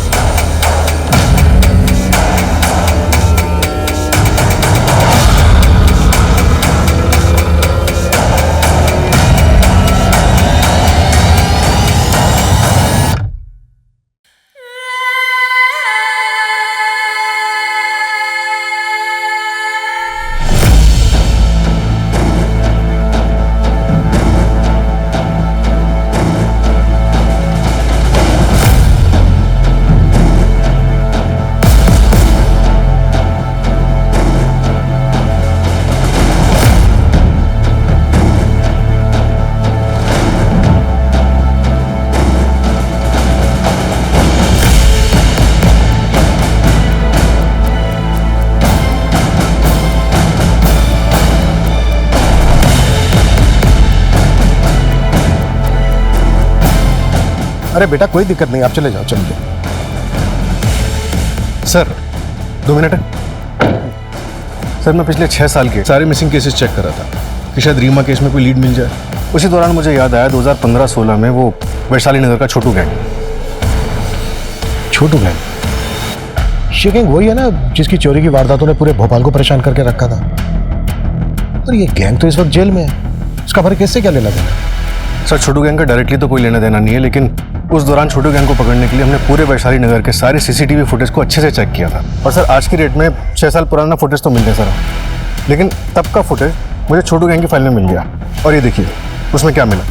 अरे बेटा कोई दिक्कत नहीं, आप चले जाओ, चलिए। सर 2 मिनट है। सर मैं पिछले 6 साल के सारे मिसिंग केसेस चेक कर रहा था कि शायद रीमा केस में कोई लीड मिल जाए। उसी दौरान मुझे याद आया 2015-16 में वो वैशाली नगर का छोटू गैंग। छोटू गैंग? ये गैंग वही है ना जिसकी चोरी की वारदातों ने पूरे भोपाल को परेशान करके रखा था। पर ये गैंग तो इस वक्त जेल में है, इसका फर्क इससे क्या लेना देना? सर छोटू गैंग का डायरेक्टली तो कोई लेना देना नहीं है, लेकिन उस दौरान छोटू गैंग को पकड़ने के लिए हमने पूरे वैशाली नगर के सारे सीसीटीवी फुटेज को अच्छे से चेक किया था। और सर आज की डेट में 6 साल पुराना फुटेज तो मिल गया सर, लेकिन तब का फुटेज मुझे छोटू गैंग की फाइल में मिल गया। और ये देखिए उसमें क्या मिला।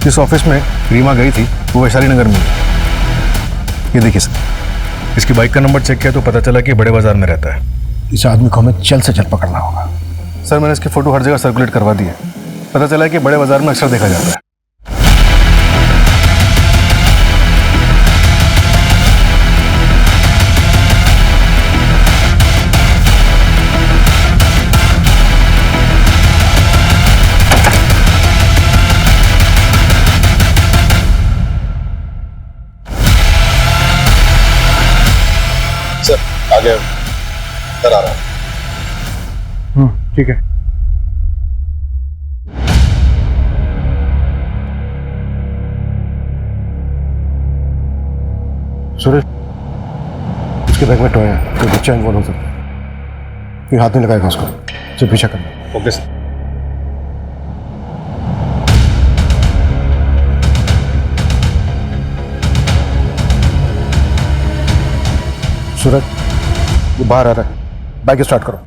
जिस ऑफिस में रीमा गई थी वो वैशाली नगर में। ये देखिए सर, इसकी बाइक का नंबर चेक किया तो पता चला कि बड़े बाजार में रहता है। इस आदमी को हमें जल्द से जल्द पकड़ना होगा। सर मैंने इसकी फोटो हर जगह सर्कुलेट करवा दी है, पता चला कि बड़े बाजार में अक्सर देखा जाता है। सर आगे कर आ रहा है। ठीक है। सुरेश, उसके बैग में टॉय है, कोई बच्चा इन्वॉल्व हो सकता है। ये हाथ नहीं लगाएगा उसको, सिर्फ पीछा करना। Okay sir. सूरज, वो बाहर आ रहा है, बाइक स्टार्ट करो।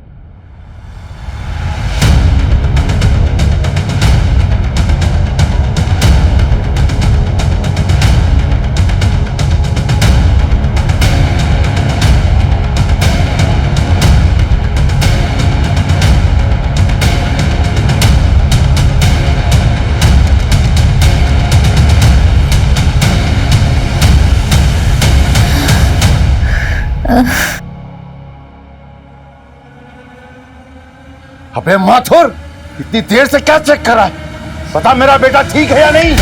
अबे माथुर, इतनी देर से क्या चेक कर रहा है? बता मेरा बेटा ठीक है या नहीं?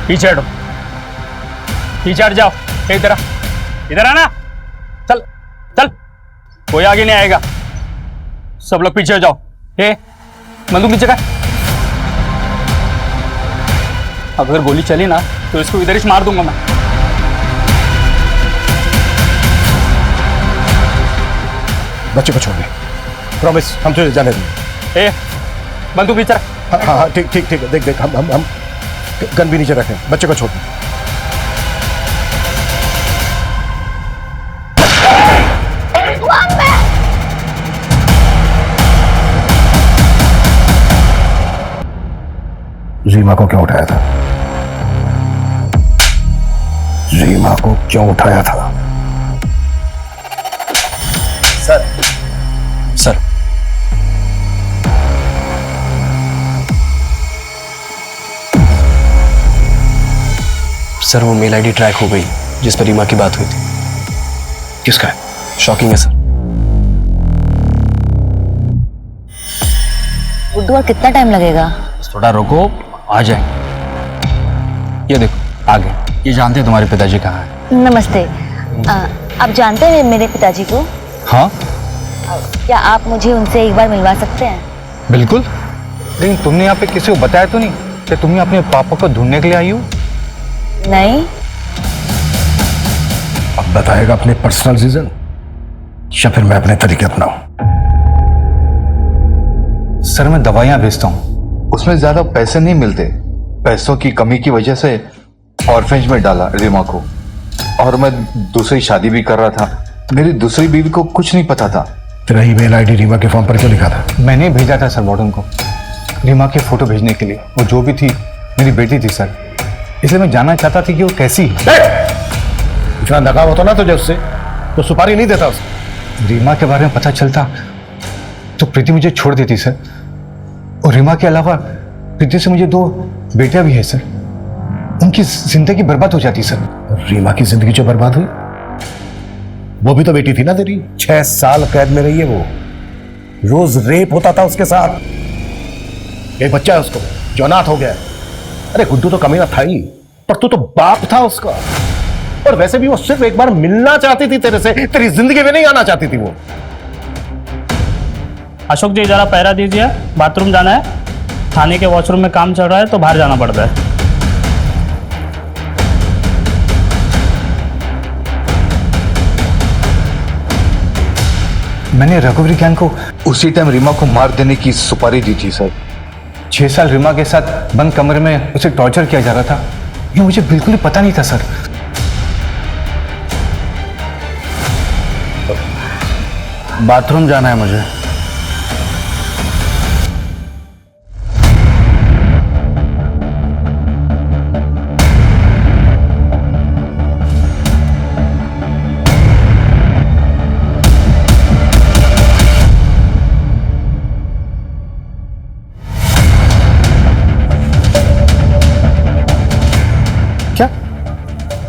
पीछे हटो, पीछे हट जाओ। इधर इधर आना, चल चल, कोई आगे नहीं आएगा, सब लोग पीछे हो जाओ। बंदूक नीचे कर। अगर गोली चली ना तो इसको इधर ही मार दूंगा मैं। बच्चे को छोड़ दे, प्रॉमिस, हम तुझे जाने देंगे। ए बंदूक नीचे रख। हाँ हाँ हाँ, ठीक ठीक ठीक है, देख देख, हम गन भी नीचे रखें, बच्चे को छोड़ दे। रीमा को क्यों उठाया था? रीमा को क्यों उठाया था? सर सर सर वो मेल आईडी ट्रैक हो गई जिस पर रीमा की बात हुई थी। किसका है? शॉकिंग है सर। गुड्डू और कितना टाइम लगेगा? थोड़ा रुको, आ जाएंगे। ये देखो आ गए। ये जानते हैं तुम्हारे पिताजी कहाँ हैं? नमस्ते। आप जानते हैं मेरे पिताजी को? हाँ क्या आप मुझे उनसे एक बार मिलवा सकते हैं? बिल्कुल। लेकिन तुमने यहाँ पे किसी को बताया तो नहीं कि तुम्हें अपने पापा को ढूंढने के लिए आई हो? नहीं। अब बताएगा अपने पर्सनल रीजन या फिर मैं अपने तरीके अपनाऊं? सर मैं दवाइयाँ भेजता हूँ, उसमें ज्यादा पैसे नहीं मिलते। पैसों की कमी की वजह से ऑर्फेंज में डाला रीमा को, और मैं दूसरी शादी भी कर रहा था। मेरी दूसरी बीवी को कुछ नहीं पता था। तेरा ईमेल आईडी रीमा के फॉर्म पर क्यों लिखा था? मैंने भेजा था सर वार्डन को रीमा की फोटो भेजने के लिए। वो जो भी थी मेरी बेटी थी सर, इसलिए मैं जानना चाहता था कि वो कैसी है। इतना लगाव होता ना तुझे उससे तो सुपारी नहीं देता उसे। रीमा के बारे में पता चलता तो प्रीति मुझे छोड़ देती सर। और रीमा के अलावा प्रीति से मुझे 2 बेटियां भी है सर। उनकी जिंदगी बर्बाद हो जाती सर। रीमा की जिंदगी जो बर्बाद हुई वो भी तो बेटी थी ना तेरी। 6 साल कैद में रही है वो। रोज रेप होता था उसके साथ। एक बच्चा है उसको जो अनाथ हो गया है। अरे गुड्डू तो कमीना था ही, पर तू तो बाप था उसका। और वैसे भी वो सिर्फ एक बार मिलना चाहती थी तेरे से, तेरी जिंदगी में नहीं आना चाहती थी वो। अशोक जी जरा पैरा दीजिए, बाथरूम जाना है। थाने के वॉशरूम में काम चल रहा है तो बाहर जाना पड़ता है। मैंने रघुवीर ज्ञान को उसी टाइम रीमा को मार देने की सुपारी दी थी सर। 6 साल रीमा के साथ बंद कमरे में उसे टॉर्चर किया जा रहा था, ये मुझे बिल्कुल ही पता नहीं था सर। बाथरूम जाना है मुझे।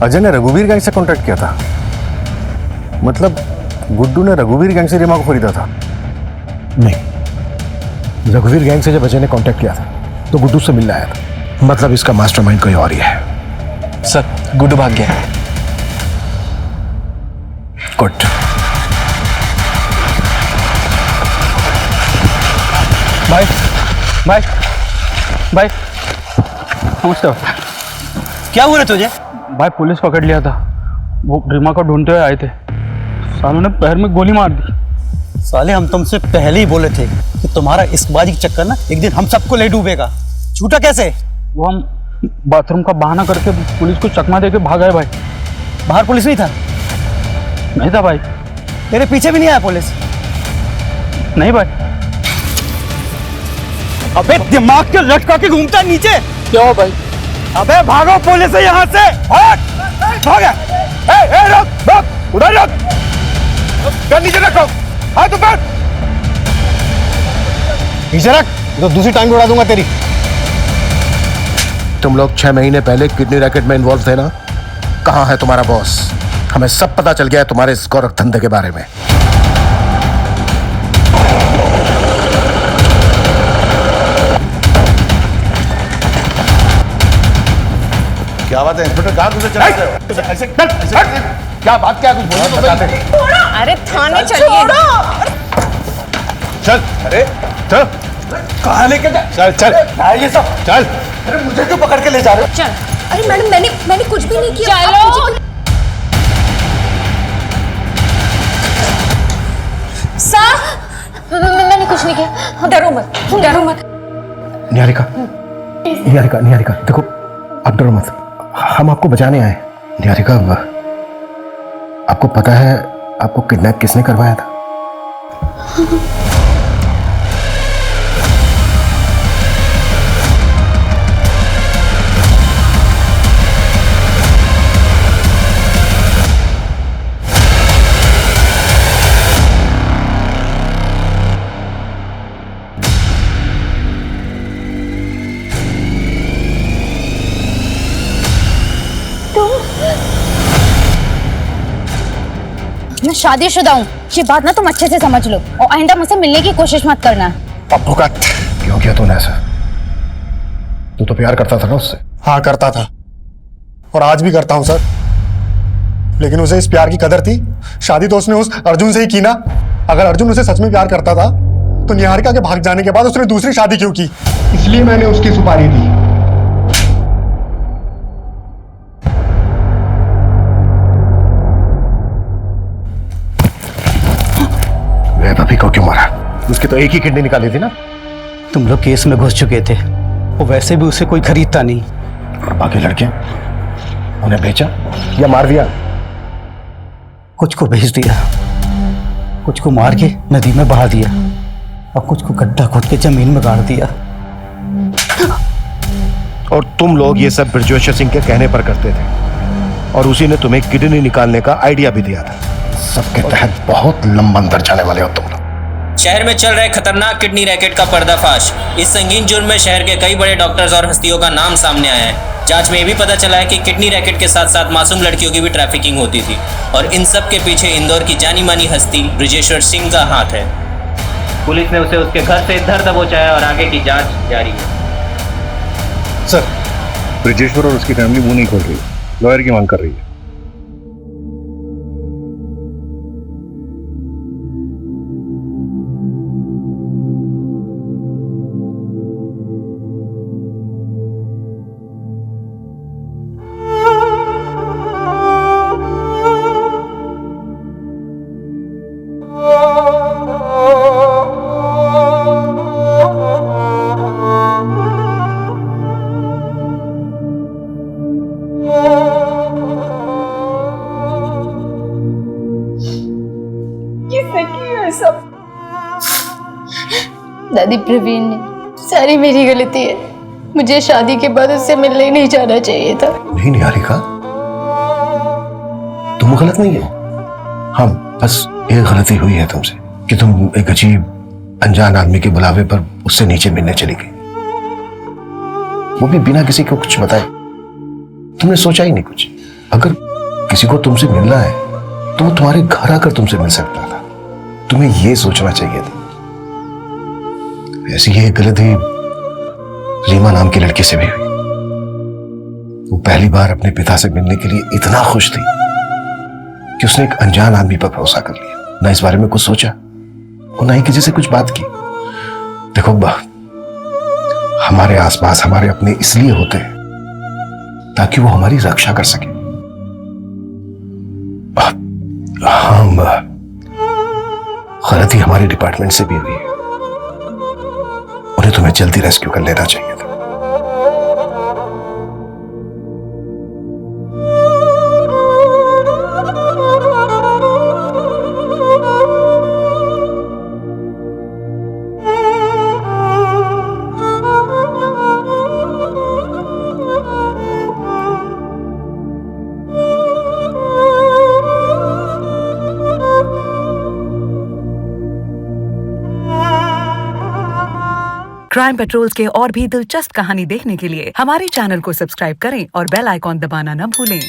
अजय ने रघुवीर गैंग से कांटेक्ट किया था? मतलब गुड्डू ने रघुवीर गैंग से रीमा को खरीदा था? नहीं, रघुवीर गैंग से जब अजय ने कांटेक्ट किया था तो गुड्डू से मिलने आया था। मतलब इसका मास्टरमाइंड कोई और ही है। सर गुड्डू भाग गया है। गुड। भाई भाई भाई नमस्ते। क्या हुआ तुझे? भाई पुलिस पकड़ लिया था, वो रीमा को ढूंढते हुए आए थे। सालों ने पैर में गोली मार दी। साले हम तुमसे पहले ही बोले थे कि तुम्हारा इश्कबाजी का चक्कर ना एक दिन हम सबको ले डूबेगा। झूठा कैसे? वो हम बाथरूम का बहाना करके पुलिस को चकमा देके भाग आए भाई। बाहर पुलिस नहीं था? नहीं था भाई। तेरे पीछे भी नहीं आया पुलिस? नहीं भाई। अबे दिमाग के लटका के घूमता है नीचे। क्या हो भाई? अबे भागो पुलिस से यहाँ से। भाग। रुक उधर रुक। कर नीचे रखो, हाथ ऊपर। नीचे रख, तो दूसरी टांग उड़ा दूंगा तेरी। तुम लोग 6 महीने पहले किडनी रैकेट में इन्वॉल्व थे ना? कहाँ है तुम्हारा बॉस? हमें सब पता चल गया है तुम्हारे इस गोरख धंधे के बारे में। क्या बात है इंस्पेक्टर, कहाँ घुसे चले गए? क्या बात, क्या कुछ बोलो तो बताते। अरे थाने चलिए। चल, अरे चल। कहाँ लेके जा? चल चल ये सब चल। अरे मुझे क्यों पकड़ के ले जा रहे हो? चल। अरे मैडम मैंने कुछ भी नहीं किया। चलो। सर डरो मत, डरो मत। निहारिका, निहारिका, निहारिका, देखो आप डरो मत, हम आपको बचाने आए। निहारिका, आपको पता है आपको किडनैप किसने करवाया था? मैं शादीशुदा हूँ, ये बात ना तुम अच्छे से समझ लो, और आइंदा मुझसे मिलने की कोशिश मत करना। भुगत क्यों किया तूने ऐसा? तू तो प्यार करता था ना उससे? हाँ करता था, और आज भी करता हूं सर, लेकिन उसे इस प्यार की कदर थी। शादी तो उसने उस अर्जुन से ही की ना। अगर अर्जुन उसे सच में प्यार करता था तो निहारिका के भाग जाने के बाद उसने दूसरी शादी क्यों की? इसलिए मैंने उसकी सुपारी दी। भाभी को क्यों मारा? उसकी तो एक ही किडनी निकाली थी ना। तुम लोग केस में घुस चुके थे, और वैसे भी उसे कोई खरीदता नहीं। और बाकी लड़कियां, उन्हें बेचा या मार दिया? कुछ को भेज दिया, कुछ को मार के नदी में बहा दिया, और कुछ को गड्ढा खोद के जमीन में गाड़ दिया। और तुम लोग ये सब ब्रजेश्वर सिंह के कहने पर करते थे, और उसी ने तुम्हें किडनी निकालने का आइडिया भी दिया था। सबके तहत बहुत लंबा अंदर जाने वाले हो तुम लोग। शहर में चल रहे खतरनाक किडनी रैकेट का पर्दाफाश। इस संगीन जुर्म में शहर के कई बड़े डॉक्टर्स और हस्तियों का नाम सामने आया है। जांच में ये भी पता चला है कि किडनी रैकेट के साथ साथ मासूम लड़कियों की भी ट्रैफिकिंग होती थी, और इन सब के पीछे इंदौर की जानी मानी हस्ती ब्रजेश्वर सिंह का हाथ है। पुलिस ने उसे उसके घर से धर दबोचा है और आगे की जांच जारी है। सर, ब्रजेश्वर और उसकी फैमिली मुंह नहीं खोल रही, लॉयर की मांग कर रही है। दादी, प्रवीण ने, सारी मेरी गलती है। मुझे शादी के बाद उससे मिलने ही नहीं जाना चाहिए था। नहीं निहारिका, तुम गलत नहीं हो। हम बस एक गलती हुई है तुमसे कि तुम एक अजीब अनजान आदमी के बुलावे पर उससे नीचे मिलने चली गई, वो भी बिना किसी को कुछ बताए। तुमने सोचा ही नहीं कुछ। अगर किसी को तुमसे मिलना है तो वो तुम्हारे घर आकर तुमसे मिल सकता था। तुम्हें ये सोचना चाहिए था। ऐसी ही गलती रीमा नाम की लड़की से भी हुई। वो पहली बार अपने पिता से मिलने के लिए इतना खुश थी कि उसने एक अनजान आदमी पर भरोसा कर लिया, ना इस बारे में कुछ सोचा और ना ही किसी से कुछ बात की। देखो हमारे आसपास हमारे अपने इसलिए होते हैं ताकि वो हमारी रक्षा कर सके। हम गलती हमारे डिपार्टमेंट से भी हुई है। उन्हें तुम्हें जल्दी रेस्क्यू कर लेना चाहिए था। क्राइम पेट्रोल्स के और भी दिलचस्प कहानी देखने के लिए हमारे चैनल को सब्सक्राइब करें और बेल आइकॉन दबाना न भूलें।